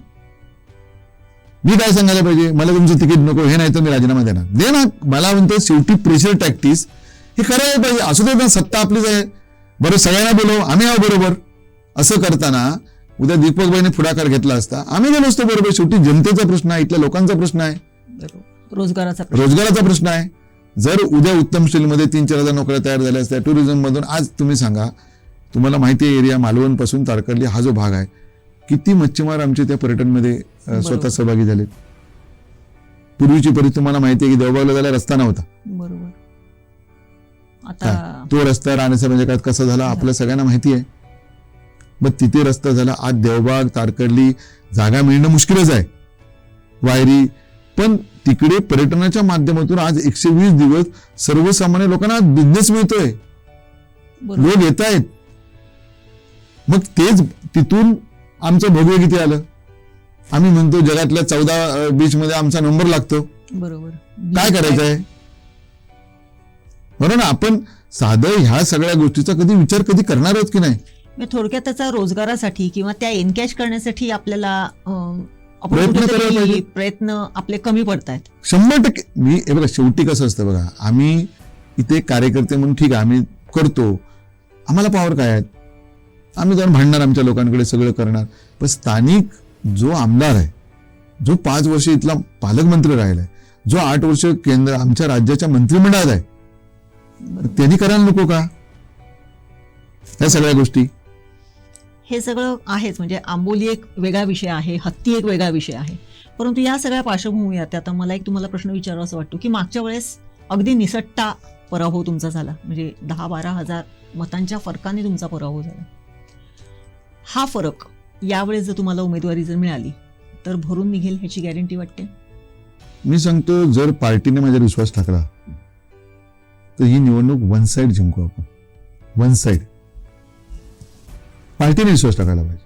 मी काय सांगायला पाहिजे? मला तुमचं तिकीट नको, हे नाही तर मी राजीनामा देणार. दे ना. मला म्हणतो शेवटी प्रेशर टॅक्टिस हे करायला पाहिजे. असू दे ना, सत्ता आपलीच आहे. बरं सगळ्यांना बोलव, आम्ही आहो बरोबर. असं करताना उद्या दीपकबाईने पुढाकार घेतला असता, आम्ही गेलो असतो बरोबर. शेवटी जनतेचा प्रश्न आहे, इथल्या लोकांचा प्रश्न आहे, रोजगाराचा प्रश्न आहे. जर उद्या उत्तम स्टीलमध्ये 3-4 नोकऱ्या तयार झाल्या असत्या, टुरिझम मधून आज तुम्ही सांगा, तुम्हाला माहिती आहे एरिया मालवण पासून तारकर्ली हा जो भाग आहे, किती मच्छीमार आमचे त्या पर्यटनमध्ये स्वतः सहभागी झाले. पूर्वीची परिस्थिती तुम्हाला माहिती आहे की देवबागला जायला रस्ता नव्हता. बरोबर. आता तो रस्ता राणेसाहेबांच्या काळात कसा झाला आपल्या सगळ्यांना माहिती आहे. मग तिथे रस्ता झाला. आज देवबाग तारकर्ली जागा मिळणं मुश्किलच आहे, वायरी. पण तिकडे पर्यटनाच्या माध्यमातून आज 120 दिवस सर्वसामान्य लोकांना बिझनेस मिळतोय, लोक येत आहेत. मग तेच तिथून आमचं भोगवे किती आलं. आम्ही म्हणतो जगातल्या 14 बीच मध्ये आमचा नंबर लागतो. बरोबर. काय करायचं आहे? बरोबर ना. आपण साधं ह्या सगळ्या गोष्टीचा कधी विचार करणार आहोत की नाही? थोडक्यात त्याचा रोजगारासाठी किंवा त्या एनकॅश करण्यासाठी आपल्याला प्रयत्न आपले कमी पडतायत. 100%. मी हे बघा, शेवटी कसं असतं बघा, आम्ही इथे कार्यकर्ते म्हणून ठीक आहे, आम्ही करतो, आम्हाला पॉवर काय आहेत, आम्ही जाऊन भांडणार आमच्या लोकांकडे, सगळं करणार. पण स्थानिक जो आमदार आहे, जो 5 वर्ष इथला पालकमंत्री राहिलाय, जो 8 वर्ष केंद्र आमच्या राज्याच्या मंत्रिमंडळात आहे, त्यांनी करायला नको का या सगळ्या गोष्टी? हे सगळं आहेच. म्हणजे आंबोली एक वेगळा विषय आहे, हत्ती एक वेगळा विषय आहे. परंतु या सगळ्या पार्श्वभूमीवर आता मला एक तुम्हाला प्रश्न विचारावा असं वाटतो की मागच्या वेळेस अगदी निसट्टा पराभव तुमचा झाला, म्हणजे 10-12 हजार मतांच्या फरकाने तुमचा पराभव झाला. हा फरक यावेळेस जर तुम्हाला उमेदवारी जर मिळाली तर भरून निघेल ह्याची गॅरंटी वाटते? मी सांगतो, जर पार्टीने माझ्यावर विश्वास टाकला तर ही निवडणूक वन साइड जिंकू आपण. One side. पार्टीने विश्वास टाकायला पाहिजे.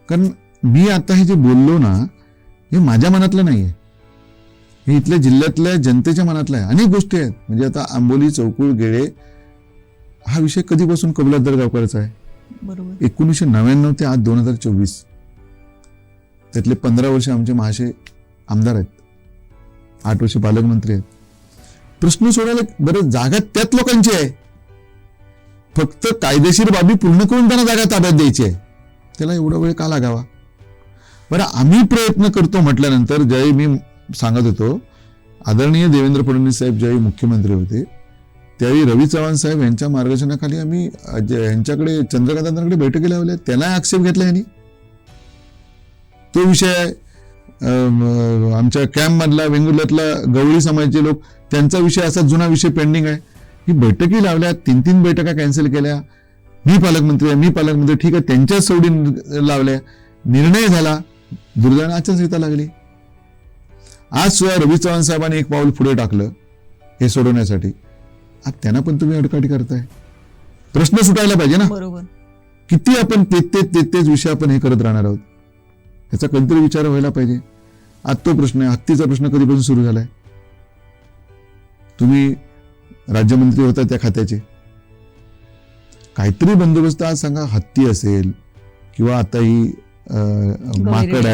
कारण मी आता हे जे बोललो ना, हे माझ्या मनातलं नाहीये, हे इथल्या जिल्ह्यातल्या जनतेच्या मनातलं आहे. अनेक गोष्टी आहेत. म्हणजे आता आंबोली, चौकुळ, गेळे हा विषय कधीपासून कबलातदार गावकरचा आहे. बरोबर. 1999 ते आज 2024, त्यातले 15 वर्ष आमचे महाशय आमदार आहेत, 8 वर्ष पालकमंत्री आहेत. प्रश्न सोडायला बरं जागा त्याच लोकांची आहे, फक्त कायदेशीर बाबी पूर्ण करून त्यांना जागा ताब्यात द्यायची आहे. त्याला एवढा वेळ का लागावा? बरं, आम्ही प्रयत्न करतो म्हटल्यानंतर, ज्यावेळी मी सांगत होतो, आदरणीय देवेंद्र फडणवीस साहेब ज्यावेळी मुख्यमंत्री होते त्यावेळी रवी चव्हाण साहेब यांच्या मार्गदर्शनाखाली आम्ही यांच्याकडे चंद्रकांतांकडे बैठकी लावल्या, त्यांना आक्षेप घेतला यांनी. तो विषय आमच्या कॅम्प मधला वेंगुर्ल्यातला गवळी समाजाचे लोक, त्यांचा विषय असा जुना विषय पेंडिंग आहे. ही बैठकी लावल्या, 3 बैठका कॅन्सल केल्या. मी पालकमंत्री ठीक आहे, त्यांच्याच सोडी लावल्या, निर्णय झाला, दुर्दैवाने आचारसंहिता लागली. आज सुद्धा रवी चव्हाण साहेबांनी एक पाऊल पुढे टाकलं हे सोडवण्यासाठी. आज त्यांना पण तुम्ही अडकाठी करताय. प्रश्न सुटायला पाहिजे ना. बरोबर. किती आपण तेच विषय आपण हे करत राहणार आहोत, याचा कधीतरी विचार व्हायला पाहिजे. आज तो प्रश्न आहे, हत्तीचा प्रश्न कधीपासून सुरू झालाय. तुम्ही राज्यमंत्री होता त्या खात्याचे, काहीतरी बंदोबस्त आज सांगा. हत्ती असेल किंवा आता ही माकड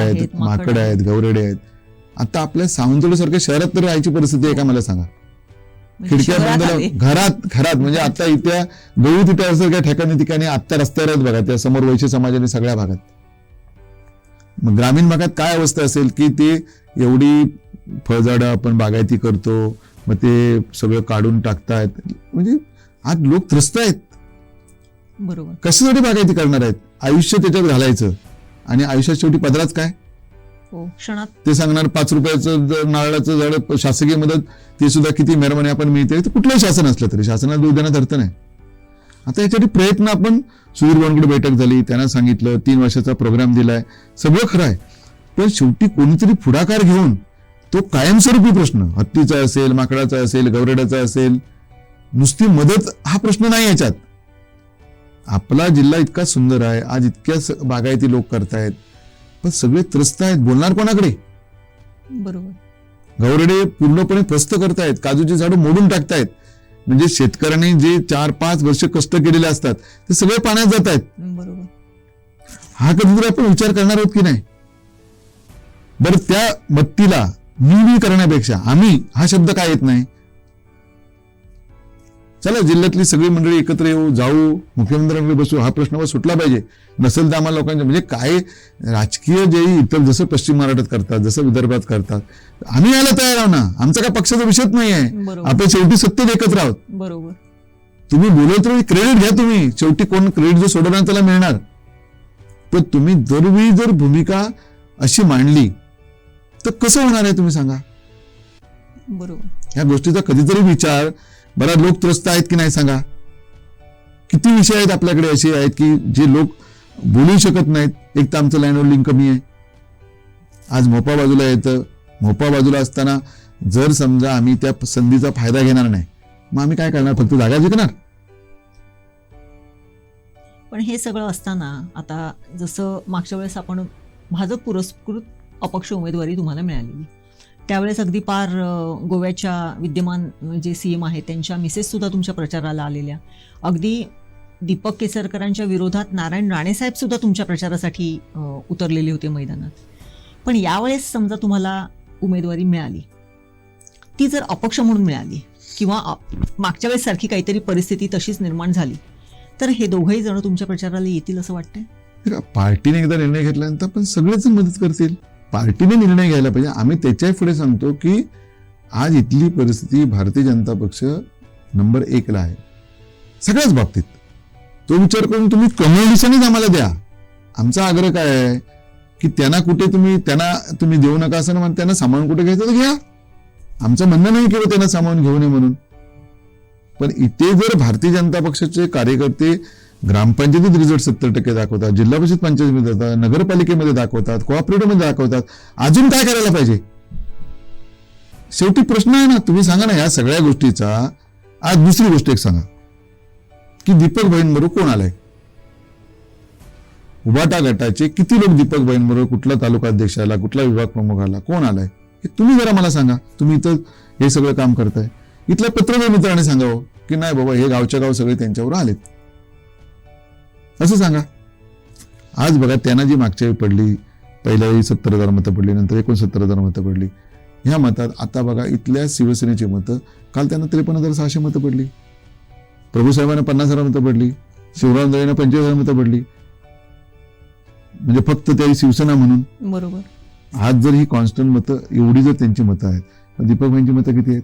आहेत, गवरेडे आहेत. आता आपल्या सावंतवाडी सारख्या शहरात तर राहायची परिस्थिती आहे का मला सांगा? खिडक्या बंद, घरात म्हणजे आता इथे गवळी तिथे ठिकाणी आता रस्त्यावर आहेत बघा, त्या समोर वैश्य समाजाने सगळ्या भागात. मग ग्रामीण भागात काय अवस्था असेल की ते एवढी फळझाडं आपण बागायती करतो, मग ते सगळं काढून टाकतायत. म्हणजे आज लोक त्रस्त आहेत. बरोबर. कशासाठी बागायती करणार आहेत? आयुष्य त्याच्यात घालायचं आणि आयुष्यात शेवटी पदराच काय क्षणात ते सांगणार. 5 रुपयाचं नारळाचं झाड शासकीय मदत, ते सुद्धा किती मेहरबानी आपण मिळते. कुठलंही शासन असलं तरी शासनाला दूध देण्यात अर्थ नाही. आता याच्यासाठी प्रयत्न आपण, सुधीर भाऊंकडे बैठक झाली, त्यांना सांगितलं, 3 वर्षाचा प्रोग्राम दिलाय, सगळं खरं आहे. पण शेवटी कोणीतरी पुढाकार घेऊन तो कायमस्वरूपी प्रश्न, हत्तीचा असेल, माकडाचा असेल, गवरेडाचा असेल, नुसती मदत हा प्रश्न नाही याच्यात. आपला जिल्हा इतका सुंदर आहे, आज इतक्या बागायती लोक करतायत, पण सगळे त्रस्त आहेत. बोलणार कोणाकडे? बरोबर. गौरडे पूर्णपणे त्रस्त करतायत, काजूची झाडं मोडून टाकतायत. म्हणजे शेतकऱ्यांनी जे 4-5 वर्ष कष्ट केलेले असतात ते सगळे पाण्यात जात आहेत. बरोबर. हा कधीतरी आपण विचार करणार आहोत की नाही? बरं, त्या मत्तीला मी करण्यापेक्षा आम्ही हा शब्द काय येत नाही? चला, जिल्ह्यातली सगळी मंडळी एकत्र येऊ, जाऊ, मुख्यमंत्र्यांकडे बसू, हा प्रश्न सुटला पाहिजे. नसेल तर आम्हाला लोकांच्या म्हणजे काय राजकीय जे इतर जसं पश्चिम महाराष्ट्रात करतात, जसं विदर्भात करतात, आम्ही यायला तयार आहोत ना. आमचा काय पक्षाचा विषयच नाही आहे. बरोबर. आपण शेवटी सत्तेत एकत्र आहोत. बरोबर. तुम्ही बोलत तर क्रेडिट घ्या. तुम्ही शेवटी कोण क्रेडिट जो सोडवणार त्याला मिळणार. पण तुम्ही दरवेळी जर भूमिका अशी मांडली तर कसं होणार आहे? तुम्ही सांगा. बरोबर. या गोष्टीचा कधीतरी विचार. बरं, लोक त्रस्त आहेत की नाही सांगा? किती विषय आहेत आपल्याकडे असे आहेत की जे लोक बोलू शकत नाहीत. एक तर आमचं लँड होल्डिंग कमी आहे. आज मोपा बाजूला येतं. मोपा बाजूला असताना जर समजा आम्ही त्या संधीचा फायदा घेणार नाही, मग आम्ही काय करणार? फक्त जागा जिंकणार? पण हे सगळं असताना आता जसं मागच्या वेळेस आपण भाजप पुरस्कृत अपक्ष उमेदवारी तुम्हाला मिळालेली, त्यावेळेस अगदी पार गोव्याच्या विद्यमान जे CM आहेत त्यांच्या मिसेस सुद्धा तुमच्या प्रचाराला आलेल्या. अगदी दीपक केसरकरांच्या विरोधात नारायण राणेसाहेब सुद्धा तुमच्या प्रचारासाठी उतरलेले होते मैदानात. पण यावेळेस समजा तुम्हाला उमेदवारी मिळाली, ती जर अपक्ष म्हणून मिळाली किंवा मागच्या वेळेस सारखी काहीतरी परिस्थिती तशीच निर्माण झाली, तर हे दोघंही जण तुमच्या प्रचाराला येतील असं वाटतंय? पार्टीने एकदा निर्णय घेतल्यानंतर पण सगळेच मदत करतील. पार्टीने निर्णय घ्यायला पाहिजे. आम्ही त्याच्याही पुढे सांगतो की आज इथली परिस्थिती भारतीय जनता पक्ष नंबर 1 ला आहे सगळ्याच बाबतीत. तो विचार करून तुम्ही कम्युनिस्टनीच आम्हाला द्या. आमचा आग्रह काय आहे की त्यांना तुम्ही देऊ नका असं म्हणून त्यांना सामावून कुठे घ्यायचं तर घ्या. आमचं म्हणणं नाही की त्यांना सामावून घेऊ नये म्हणून. पण इथे जर भारतीय जनता पक्षाचे कार्यकर्ते ग्रामपंचायतीत रिझल्ट 70% दाखवतात, जिल्हा परिषद पंचायतीमध्ये दाखवतात, नगरपालिकेमध्ये दाखवतात, कोऑपरेटिव्हमध्ये दाखवतात, अजून काय करायला पाहिजे? शेवटी प्रश्न आहे ना. तुम्ही सांगा ना या सगळ्या गोष्टीचा. आज दुसरी गोष्ट एक सांगा की दीपक बहिणबरोबर कोण आलाय? उबाटा गटाचे किती लोक दीपक बहिणबरोबर, कुठला तालुका अध्यक्ष आला, कुठला विभाग प्रमुख आला, कोण आलाय? हे तुम्ही जरा मला सांगा. तुम्ही इथं हे सगळं काम करताय. इथल्या पत्रकार मित्रांनी सांगावं की नाही बाबा हे गावच्या गाव सगळे त्यांच्यावर आलेत, असं सांगा. आज बघा, त्यांना जी मागच्या वेळी पडली, पहिल्या वेळी 70,000 मतं पडली, नंतर 69,000 मतं पडली. ह्या मतात आता बघा इथल्या शिवसेनेची मतं, काल त्यांना 53,600 मतं पडली. प्रभूसाहेबांना 50,000 मतं पडली. शिवराम दळेंना 25,000 मतं पडली. म्हणजे फक्त त्या शिवसेना म्हणून. बरोबर. आज जर ही कॉन्स्टंट मतं एवढी जर त्यांची मतं आहेत, दीपक भाईंची मतं किती आहेत?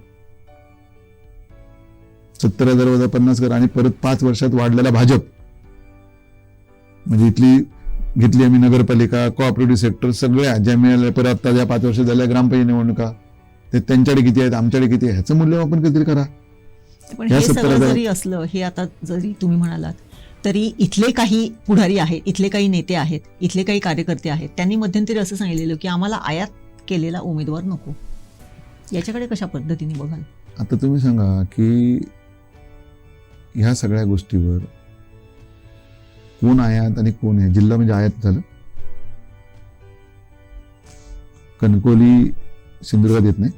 70,000 - 50,000 आणि परत 5 वर्षात वाढलेला भाजप. म्हणजे इथली घेतली आम्ही नगरपालिका, कोऑपरेटिव्ह सेक्टर सगळ्या ज्या मिळाल्या, परत आता ज्या 5 वर्ष झाल्या ग्रामपंचायत निवडणुका, ते त्यांच्याकडे किती आहेत, आमच्याकडे किती आहे, ह्याचं मूल्यमापन कधीतरी करा. पण हे सगळं जरी असलं, हे आता जरी तुम्ही म्हणालात, तरी इथले काही पुढारी आहेत, इथले काही नेते आहेत, इथले काही कार्यकर्ते आहेत, त्यांनी मध्यंतरी असं सांगितलेलं की आम्हाला आयात केलेला उमेदवार नको. याच्याकडे कशा पद्धतीने बघाल? आता तुम्ही सांगा की ह्या सगळ्या गोष्टीवर कोण आयात आणि कोण आहे? जिल्हा म्हणजे आयात झालं. कणकोली सिंधुदुर्गात येत नाही.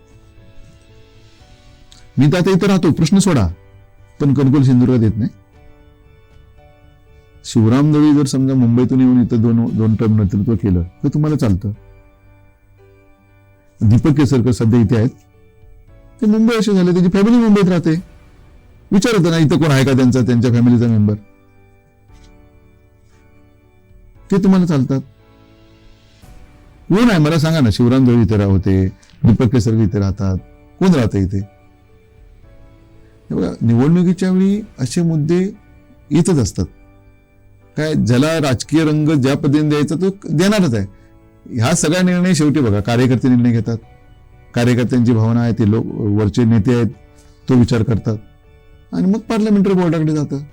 मी तर आता इथं राहतो, प्रश्न सोडा, पण कणकोली सिंधुदुर्गात येत नाही. शिवराम दळवी जर समजा मुंबईतून येऊन इथं दोन टर्म नेतृत्व केलं तर तुम्हाला चालतं. दीपक केसरकर सध्या इथे आहेत, ते मुंबई असे झाले, त्याची फॅमिली मुंबईत राहते. विचारत ना इथं कोण आहे का त्यांच्या फॅमिलीचा मेंबर, ते तुम्हाला चालतात. कोण आहे मला सांगा ना? शिवराम दळवी इथे राहते, दीपक केसरकर इथे राहतात, कोण राहतं इथे? निवडणुकीच्या वेळी असे मुद्दे येतच असतात. काय ज्याला राजकीय रंग ज्या पद्धतीने द्यायचा तो देणारच आहे. ह्या सगळ्या निर्णय शेवटी बघा कार्यकर्ते निर्णय घेतात. कार्यकर्त्यांची भावना आहे, ते लोक वरचे नेते आहेत, तो विचार करतात आणि मग पार्लमेंटरी बोर्डाकडे जातं.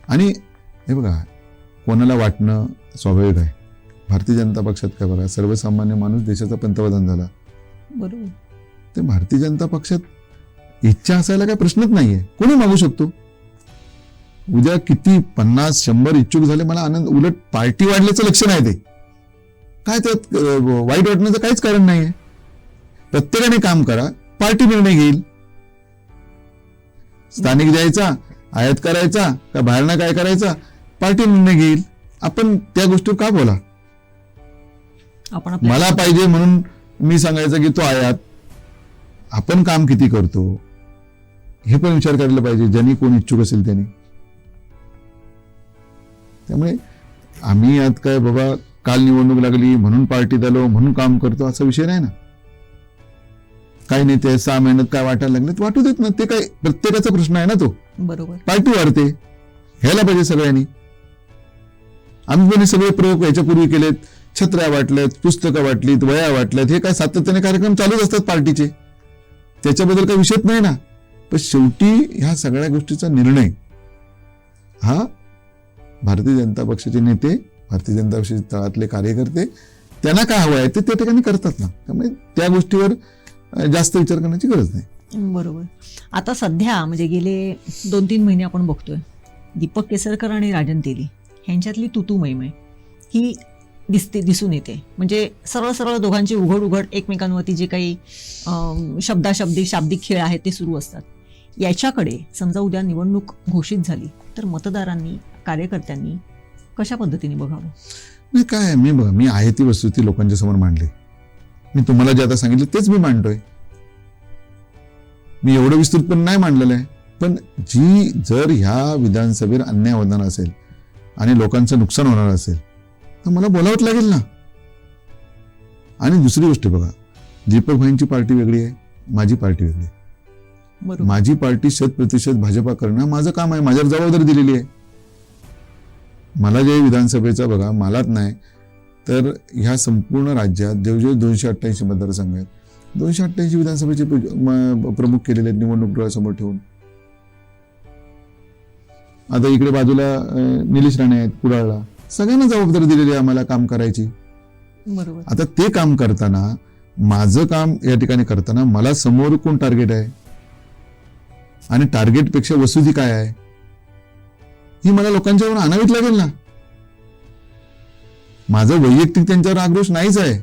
आणि हे बघा, कोणाला वाटणं स्वाभाविक आहे. भारतीय जनता पक्षात काय बघा, सर्वसामान्य माणूस देशाचा पंतप्रधान झाला. बरोबर. ते भारतीय जनता पक्षात इच्छा असायला काय प्रश्नच नाहीये, कोणी मागू शकतो. उद्या किती 50-100 इच्छुक झाले, मला आनंद. उलट पार्टी वाढल्याचं लक्षण आहे ते. काय त्यात वाईट वाटण्याचं काहीच कारण नाहीये. प्रत्येकाने काम करा, पार्टी निर्णय घेईल. स्थानिक द्यायचा, आयात करायचा का बाहेरनं काय करायचा, पार्टी निर्णय घेईल. आपण त्या गोष्टीवर का बोला. आपण मला पाहिजे म्हणून मी सांगायचं की तो आयात. आपण काम किती करतो हे पण विचार करायला पाहिजे, ज्यांनी कोण इच्छुक असेल त्यांनी. त्यामुळे आम्ही यात काय बाबा काल निवडणूक लागली म्हणून पार्टीत आलो म्हणून काम करतो असा विषय नाही ना. काही नाही, ते 6 महिन्यात काय वाटायला लागले वाटू देत ना. ते काय प्रत्येकाचा प्रश्न आहे ना तो. बरोबर. पार्टी वाढते, ह्याला पाहिजे सगळ्यांनी. आम्ही पण हे सगळे प्रयोग याच्यापूर्वी केलेत. छत्र्या वाटल्यात, पुस्तकं वाटलीत, वया वाटल्यात. हे काय सातत्याने कार्यक्रम चालूच असतात पार्टीचे, त्याच्याबद्दल काही विषयच नाही ना. पण शेवटी ह्या सगळ्या गोष्टीचा निर्णय हा भारतीय जनता पक्षाचे नेते, भारतीय जनता पक्षाचे तळातले कार्यकर्ते, त्यांना काय हवं आहे ते त्या ठिकाणी करतात ना. त्यामुळे त्या गोष्टीवर जास्त विचार करण्याची गरज नाही. बरोबर. आता सध्या म्हणजे गेले 2-3 महिने आपण बघतोय दीपक केसरकर आणि राजन तेली ह्यांच्यातली तुतू मैमै ही दिसून येते. म्हणजे सरळ सरळ दोघांची उघड एकमेकांवरती जे काही शाब्दिक खेळ आहेत ते सुरू असतात. याच्याकडे समजा उद्या निवडणूक घोषित झाली तर मतदारांनी, कार्यकर्त्यांनी कशा पद्धतीने बघावं? नाही काय, मी आहे ती वस्तुस्थिती लोकांच्या समोर मांडली. मी तुम्हाला जे आता सांगितलं तेच मी मांडतोय. मी एवढं विस्तृत पण नाही मांडलेलं आहे. पण जर ह्या विधानसभेत अन्याय होणार असेल आणि लोकांचं नुकसान होणार असेल तर मला बोलावंच लागेल ना. आणि दुसरी गोष्ट बघा, दीपक भाईंची पार्टी वेगळी आहे, माझी पार्टी वेगळी आहे. माझी पार्टी 100% भाजपा करणं माझं काम आहे, माझ्यावर जबाबदारी दिलेली आहे. मला जे विधानसभेचा बघा, मलाच नाही तर ह्या संपूर्ण राज्यात जेवढे 288 मतदारसंघ आहेत, 288 विधानसभेचे प्रमुख केलेले आहेत निवडणूक डोळ्यासमोर ठेवून. आता इकडे बाजूला निलेश राणे आहेत कुडाळला. सगळ्यांना जबाबदारी दिलेली आहे आम्हाला काम करायची. बरोबर. आता ते काम करताना, माझं काम या ठिकाणी करताना मला समोर कोण टार्गेट आहे आणि टार्गेटपेक्षा वस्तुस्थिती काय आहे ही मला लोकांच्यावर आणावीच लागेल ना. माझं वैयक्तिक त्यांच्यावर आक्रोश नाहीच आहे.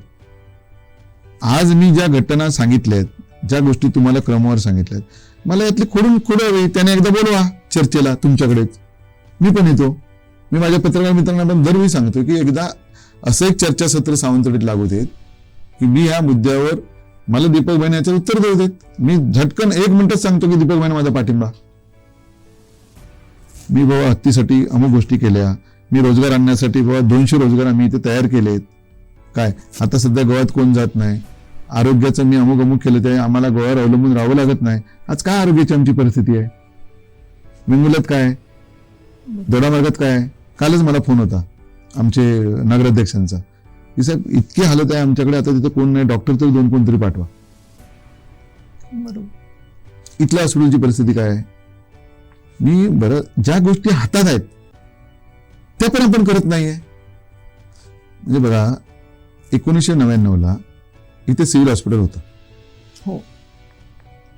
आज मी ज्या घटना सांगितल्यात, ज्या गोष्टी तुम्हाला क्रमवार सांगितल्यात, मला यातली खोडून हवी. त्याने एकदा बोलवा चर्चेला तुमच्याकडेच, मी पण येतो. मी माझ्या पत्रकार मित्रांना पण दरवेळी सांगतो की एकदा असं एक चर्चासत्र सावंतवाडीत लागू देत की मी ह्या मुद्द्यावर मला दीपक भाईंनी याचं उत्तर देऊ देत. मी झटकन 1 मिनिटच सांगतो की दीपक भाईंना माझा पाठिंबा. मी बाबा हत्तीसाठी अमुक गोष्टी केल्या, मी रोजगार आणण्यासाठी बाबा 200 रोजगार आम्ही इथे तयार केलेत. काय आता सध्या गोव्यात कोण जात नाही, आरोग्याचं मी अमुक केलं ते आम्हाला गोव्यावर अवलंबून राहावं लागत नाही. आज काय आरोग्याची आमची परिस्थिती आहे, वेंगुर्ल्यात काय, दोडामार्गात काय. कालच मला फोन होता आमचे नगराध्यक्षांचा की साहेब इतकी हालत आहे आमच्याकडे, आता तिथं कोण नाही, डॉक्टर तरी 2 कोणतरी पाठवा. इथल्या हॉस्पिटलची परिस्थिती काय आहे. मी बरं ज्या गोष्टी हातात आहेत त्या पण आपण करत नाहीये. म्हणजे बघा 1999ला इथे सिव्हिल हॉस्पिटल होतं. हो.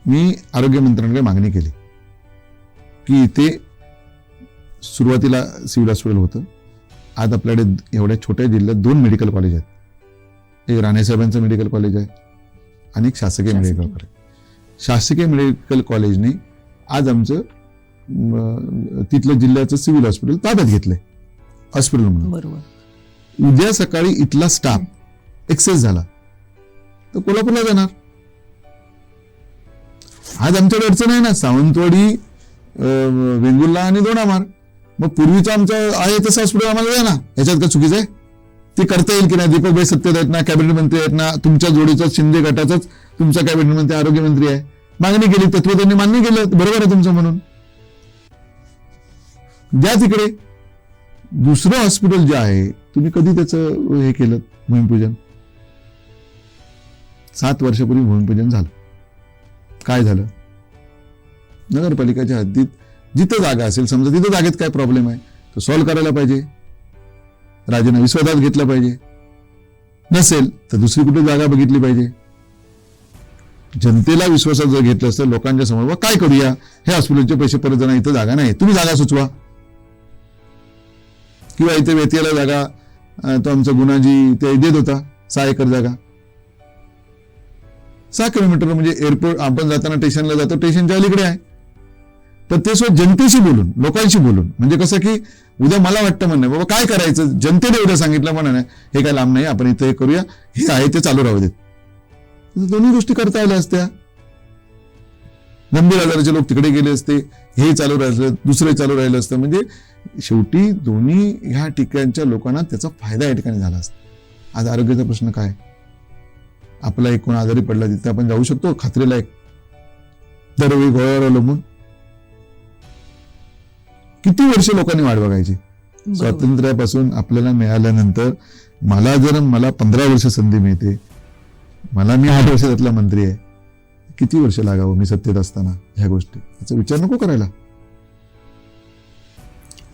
मी आरोग्य मंत्र्यांकडे मागणी केली की इथे सुरुवातीला सिव्हिल हॉस्पिटल होतं. आज आपल्याकडे एवढ्या छोट्या जिल्ह्यात 2 मेडिकल कॉलेज आहेत. एक राणेसाहेबांचं मेडिकल कॉलेज आहे आणि एक शासकीय मेडिकल कॉलेज. शासकीय मेडिकल कॉलेजने आज आमचं तिथलं जिल्ह्याचं सिव्हिल हॉस्पिटल ताब्यात घेतलंय हॉस्पिटल म्हणून. बरोबर. उद्या सकाळी इथला स्टाफ एक्सेस झाला तर कोल्हापूरला जाणार. आज आमच्याकडे अडचण आहे ना, सावंतवाडी, वेंगुर्ला आणि दोडामार्ग. मग पूर्वीचं आमचं आहे तसं हॉस्पिटल आम्हाला द्या ना. याच्यात का चुकीचं आहे? ते करता येईल की नाही? दीपक भाई सत्तेत आहेत ना, कॅबिनेट मंत्री आहेत ना, तुमच्या जोडीचा शिंदे गटाचाच तुमचा कॅबिनेट मंत्री आरोग्य मंत्री आहे. मागणी केली, तत्व त्यांनी मान्य केलं, बरोबर आहे तुमचं म्हणून द्या तिकडे. दुसरं हॉस्पिटल जे आहे तुम्ही कधी त्याचं हे केलं भूमिपूजन? 7 वर्षापूर्वी भूमिपूजन झालं. काय झालं? नगरपालिकेच्या हद्दीत जिथं जागा असेल, समजा तिथं जागेत काय प्रॉब्लेम आहे तो सॉल्व्ह करायला पाहिजे, राजाने विश्वासात घेतला पाहिजे. नसेल तर दुसरी कुठे जागा बघितली पाहिजे. जनतेला विश्वासात जर घेतलं असतं लोकांच्या समोर बा काय करूया, हे हॉस्पिटलचे पैसे परत जाणार, इथं जागा नाही, तुम्ही जागा सुचवा, किंवा इथे वेतीला जागा तो आमचा गुणाजी ते देत होता 6 एकर जागा, 6 किलोमीटर म्हणजे एअरपोर्ट आपण जाताना स्टेशनला जातो, स्टेशनच्या अलीकडे आहे. पण ते स्वतः जनतेशी बोलून, लोकांशी बोलून, म्हणजे कसं की उद्या मला वाटतं म्हणणं बाबा काय करायचं, जनतेने उद्या सांगितलं म्हणा नाही हे काय लांब नाही, आपण इथे हे करूया, हे आहे ते चालू राहू देत. दोन्ही गोष्टी करता आल्या असत्या. गंभीर आजाराचे लोक तिकडे गेले असते, हे चालू राहिलं, दुसरे चालू राहिलं असतं. म्हणजे शेवटी दोन्ही ह्या ठिकाणच्या लोकांना त्याचा फायदा या ठिकाणी झाला असता. आज आरोग्याचा प्रश्न काय, आपला एक कोण आजारी पडला तिथे आपण जाऊ शकतो खात्रीला, एक दरवेळी गोळ्यावर अवलंबून किती वर्ष लोकांनी वाट बघायची. स्वातंत्र्यापासून आपल्याला मिळाल्यानंतर मला 15 वर्ष संधी मिळते, मी 8 वर्ष त्यातला मंत्री आहे, किती वर्ष लागावं मी सत्तेत असताना ह्या गोष्टी, याचा विचार नको करायला.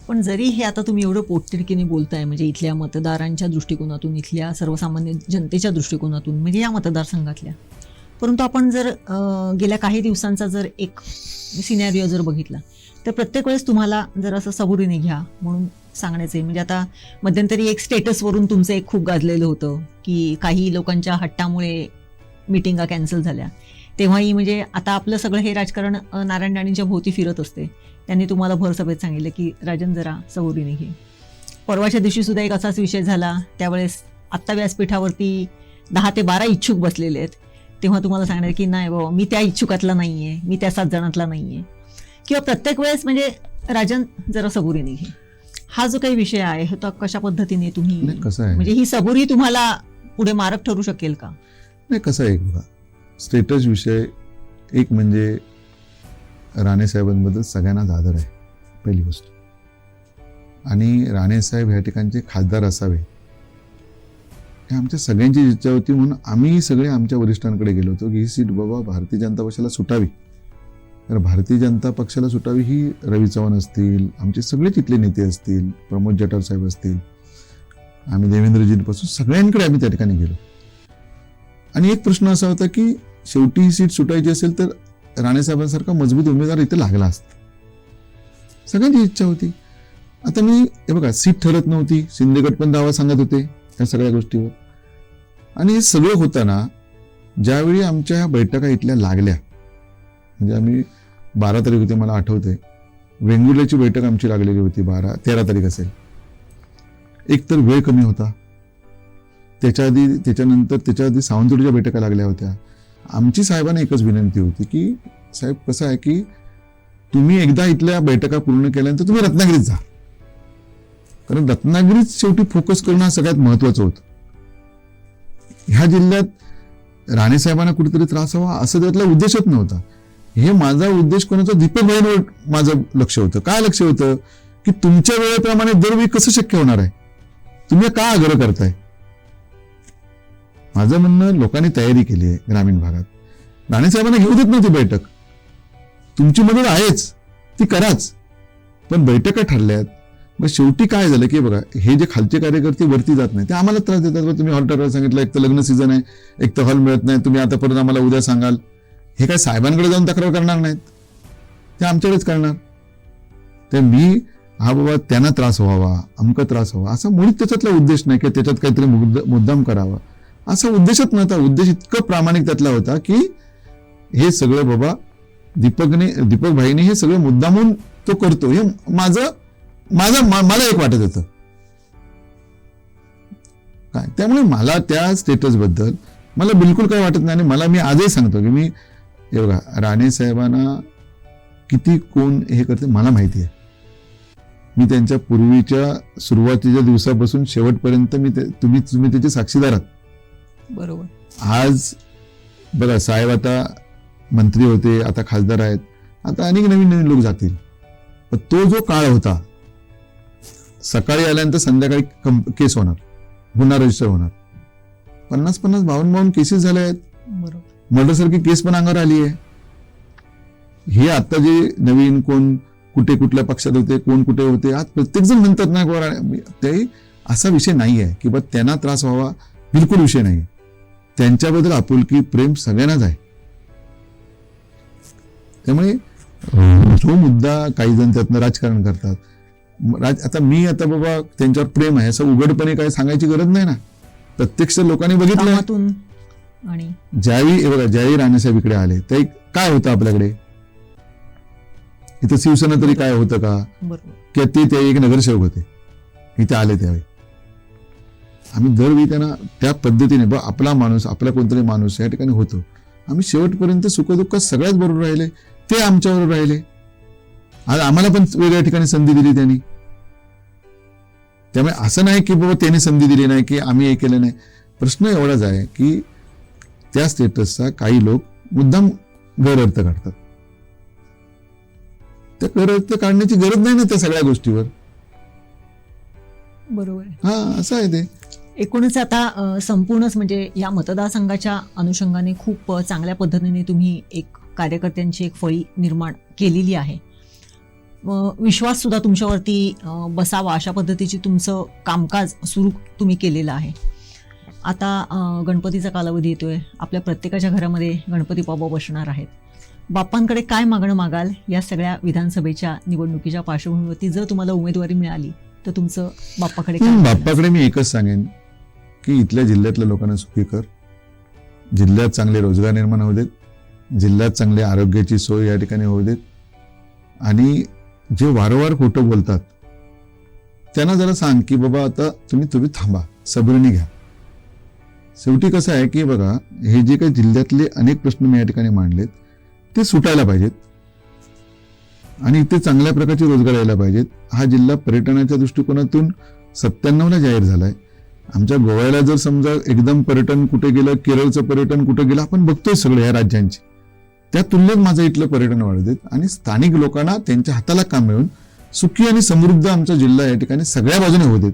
पण जरी हे आता तुम्ही एवढं पोटतिडकीने बोलताय, म्हणजे इथल्या मतदारांच्या दृष्टिकोनातून, इथल्या सर्वसामान्य जनतेच्या दृष्टिकोनातून, म्हणजे या मतदारसंघातल्या, परंतु आपण जर गेल्या काही दिवसांचा जर एक सिनॅरिओ जर बघितला तर प्रत्येक वेळेस तुम्हाला जर असं सबुरीने घ्या म्हणून सांगण्याचे, म्हणजे आता मध्यंतरी एक स्टेटसवरून तुमचं एक खूप गाजलेलं होतं की काही लोकांच्या हट्टामुळे मिटिंगा कॅन्सल झाल्या, तेव्हाही म्हणजे आता आपलं सगळं हे राजकारण नारायण राणेंच्या भोवती फिरत असते. त्यांनी तुम्हाला भरसभेत सांगितलं की राजन जरा सबुरीने घे. परवाच्या दिवशी सुद्धा एक असाच विषय झाला, त्यावेळेस आत्ता व्यासपीठावरती 10 ते 12 इच्छुक बसलेले आहेत, तेव्हा तुम्हाला सांगणार की नाही बाबा मी त्या इच्छुकातला नाही आहे, मी त्या 7 जणातला नाही आहे, किंवा प्रत्येक वेळेस म्हणजे राजन जरा सबुरीने घे. हा जो काही विषय आहे तो कशा पद्धतीने तुम्ही, कसं आहे म्हणजे ही सबुरी तुम्हाला पुढे मारक ठरू शकेल का? नाही, कसं आहे बघा, स्टेटस विषय एक म्हणजे राणेसाहेबांबद्दल सगळ्यांनाच आदर आहे पहिली गोष्ट, आणि राणेसाहेब ह्या ठिकाणचे खासदार असावे हे आमच्या सगळ्यांची इच्छा होती. म्हणून आम्ही सगळे आमच्या वरिष्ठांकडे गेलो होतो की ही सीट बाबा भारतीय जनता पक्षाला सुटावी. तर भारतीय जनता पक्षाला सुटावी ही रवी चव्हाण असतील, आमचे सगळे तिथले नेते असतील, प्रमोद जठार साहेब असतील, आम्ही देवेंद्रजींपासून सगळ्यांकडे आम्ही त्या ठिकाणी गेलो. आणि एक प्रश्न असा होता की शेवटी ही सीट सुटायची असेल तर राणेसाहेबांसारखा मजबूत उमेदवार इथे लागला असता, सगळ्यांची इच्छा होती. आता मी हे बघा, सीट ठरत नव्हती, शिंदेगड पण दावा सांगत होते या सगळ्या गोष्टीवर, आणि हे सगळं होताना ज्यावेळी आमच्या ह्या बैठका इथल्या लागल्या, म्हणजे आम्ही 12 तारीख होते मला आठवते, वेंगुर्ल्याची बैठक आमची लागलेली होती 13 तारीख असेल. एक तर वेळ कमी होता, त्याच्या आधी सावंतवाडीच्या बैठका लागल्या होत्या. आमची साहेबांना एकच विनंती होती की साहेब कसं आहे की तुम्ही एकदा इथल्या बैठका पूर्ण केल्यानंतर तुम्ही रत्नागिरीत जा, कारण रत्नागिरीत शेवटी फोकस करणं हा सगळ्यात महत्वाचं होतं. ह्या जिल्ह्यात राणेसाहेबांना कुठेतरी त्रास व्हावा असं त्यातला उद्देशच नव्हता. हे माझा उद्देश कोणाचा, दीपक भाईंवर माझं लक्ष होतं. काय लक्ष होतं की तुमच्या वेळेप्रमाणे दरवेळी कसं शक्य होणार आहे, तुम्ही का आग्रह करताय. माझं म्हणणं, लोकांनी तयारी केली आहे ग्रामीण भागात, राणेसाहेबांना घेऊ देत नव्हती बैठक, तुमची मदत आहेच ती कराच, पण बैठका ठरल्यात. मग शेवटी काय झालं की बघा, हे जे खालचे कार्यकर्ते वरती जात नाही ते आम्हाला त्रास देतात. तुम्ही हॉल ठरवायला सांगितलं, एक तर लग्न सीझन आहे, एक तर हॉल मिळत नाही, तुम्ही आता परत आम्हाला उद्या सांगाल. हे काय साहेबांकडे जाऊन तक्रार करणार नाहीत, ते आमच्याकडेच करणार. तर मी हा बाबा त्यांना त्रास व्हावा, अमका त्रास व्हावा असा मुळीच त्याच्यातला उद्देश नाही, की त्याच्यात काहीतरी मुद्दाम करावा असा उद्देशच नव्हता. उद्देश इतकं प्रामाणिक त्यातला होता की हे सगळं बाबा दीपक भाईने हे सगळं मुद्दामून तो करतो, हे मला एक वाटत होतं काय. त्यामुळे मला त्या स्टेटस बद्दल मला बिलकुल काय वाटत नाही. आणि मी आजही सांगतो की मी हे बघा, राणे साहेबांना किती कोण हे करते मला माहिती आहे. मी त्यांच्या पूर्वीच्या सुरुवातीच्या दिवसापासून शेवटपर्यंत तुम्ही त्याचे साक्षीदार आहात. बरोबर. आज बघा, साहेब आता मंत्री होते, आता खासदार आहेत, आता अनेक नवीन लोक जातील, पण तो जो काळ होता, सकाळी आल्यानंतर संध्याकाळी केस होणार, गुन्हा रजिस्टर होणार, 50-50, 52 केसेस झाल्या आहेत. बरोबर. मर्डर सारखी केस पण अंगावर आली आहे. हे आता जे नवीन कोण कुठल्या पक्षात होते, कोण कुठे होते, आज प्रत्येक जण म्हणतात ना, ते असा विषय नाही आहे की बा त्यांना त्रास व्हावा, बिलकुल विषय नाही. त्यांच्याबद्दल आपुलकी प्रेम सगळ्यांनाच आहे. त्यामुळे जो मुद्दा काही जण त्यातनं राजकारण करतात. आता बाबा त्यांच्यावर प्रेम आहे असं उघडपणे काय सांगायची गरज नाही ना. प्रत्यक्ष लोकांनी बघितलं. कामातून आणि ज्यावेळी राणेसाहेब इकडे आले ते काय होतं आपल्याकडे इथं शिवसेना तरी काय होतं का, बरोबर की ते एक नगरसेवक होते इथे आले त्यावेळी. आम्ही दरवेळी त्यांना त्या पद्धतीने आपला माणूस आपला कोणतरी माणूस या ठिकाणी होतो. आम्ही शेवटपर्यंत सुखदुःखात सगळ्याच बरोबर राहिले, ते आमच्याबरोबर राहिले. आज आम्हाला पण वेगळ्या ठिकाणी संधी दिली त्यांनी. त्यामुळे असं नाही की बाबा त्यांनी संधी दिली नाही की आम्ही हे केलं नाही. प्रश्न एवढाच आहे की त्या स्टेटसचा काही लोक मुद्दाम गैरअर्थ काढतात. त्या गैरअर्थ काढण्याची गरज नाही ना त्या सगळ्या गोष्टीवर. बरोबर. हा असं आहे ते. एकूणच आता संपूर्णच म्हणजे या मतदारसंघाच्या अनुषंगाने खूप चांगल्या पद्धतीने तुम्ही एक कार्यकर्त्यांची एक फळी निर्माण केलेली आहे. विश्वास सुद्धा तुमच्यावरती बसावा अशा पद्धतीची तुमचं कामकाज सुरू तुम्ही केलेलं आहे. आता गणपतीचा कालावधी येतोय, आपल्या प्रत्येकाच्या घरामध्ये गणपती बाप्पा बसणार आहेत. बाप्पांकडे काय मागणं मागाल या सगळ्या विधानसभेच्या निवडणुकीच्या पार्श्वभूमीवरती? जर तुम्हाला उमेदवारी मिळाली तर तुमचं बाप्पाकडे काय? बाप्पाकडे मी एकच सांगेन की इथल्या जिल्ह्यातल्या लोकांना सुखी कर, जिल्ह्यात चांगले रोजगार निर्माण होऊ देत, जिल्ह्यात चांगली आरोग्याची सोय या ठिकाणी होऊ देत. आणि जे वारंवार खोटं बोलतात त्यांना जरा सांग की बाबा आता तुम्ही थांबा, सबरीने घ्या. शेवटी कसं आहे की बघा, हे जे काही जिल्ह्यातले अनेक प्रश्न मी या ठिकाणी मांडलेत ते सुटायला पाहिजेत आणि इथे चांगल्या प्रकारचे रोजगार यायला पाहिजेत. हा जिल्हा पर्यटनाच्या दृष्टिकोनातून 97ला जाहीर झालाय. आमच्या गोव्याला जर समजा एकदम पर्यटन कुठे गेलं, केरळचं पर्यटन कुठे गेलं, आपण बघतोय सगळे या राज्यांची. त्या तुलनेत माझं इथलं पर्यटन वाढू देत आणि स्थानिक लोकांना त्यांच्या हाताला काम मिळून सुखी आणि समृद्ध आमचा जिल्हा या ठिकाणी सगळ्या बाजूने होऊ देत,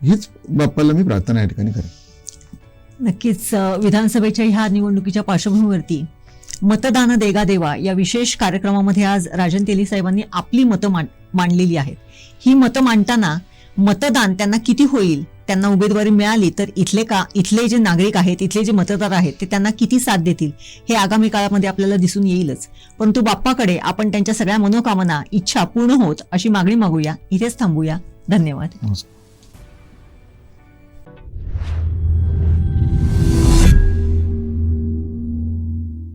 हीच बाप्पाला मी प्रार्थना या ठिकाणी करेन. नक्कीच. विधानसभेच्या ह्या निवडणुकीच्या पार्श्वभूमीवरती मतदान देगा देवा या विशेष कार्यक्रमामध्ये आज राजन तेली साहेबांनी आपली मतं मांडलेली आहेत. ही मतं मांडताना मतदान त्यांना किती होईल, त्यांना उमेदवारी मिळाली तर इथले जे नागरिक आहेत, इथले जे मतदार आहेत ते त्यांना किती साथ देतील हे आगामी काळामध्ये आपल्याला दिसून येईलच. परंतु बाप्पाकडे आपण त्यांच्या सगळ्या मनोकामना, इच्छा पूर्ण होत अशी मागणी मागूया. इथेच थांबूया. धन्यवाद. नमस्कार.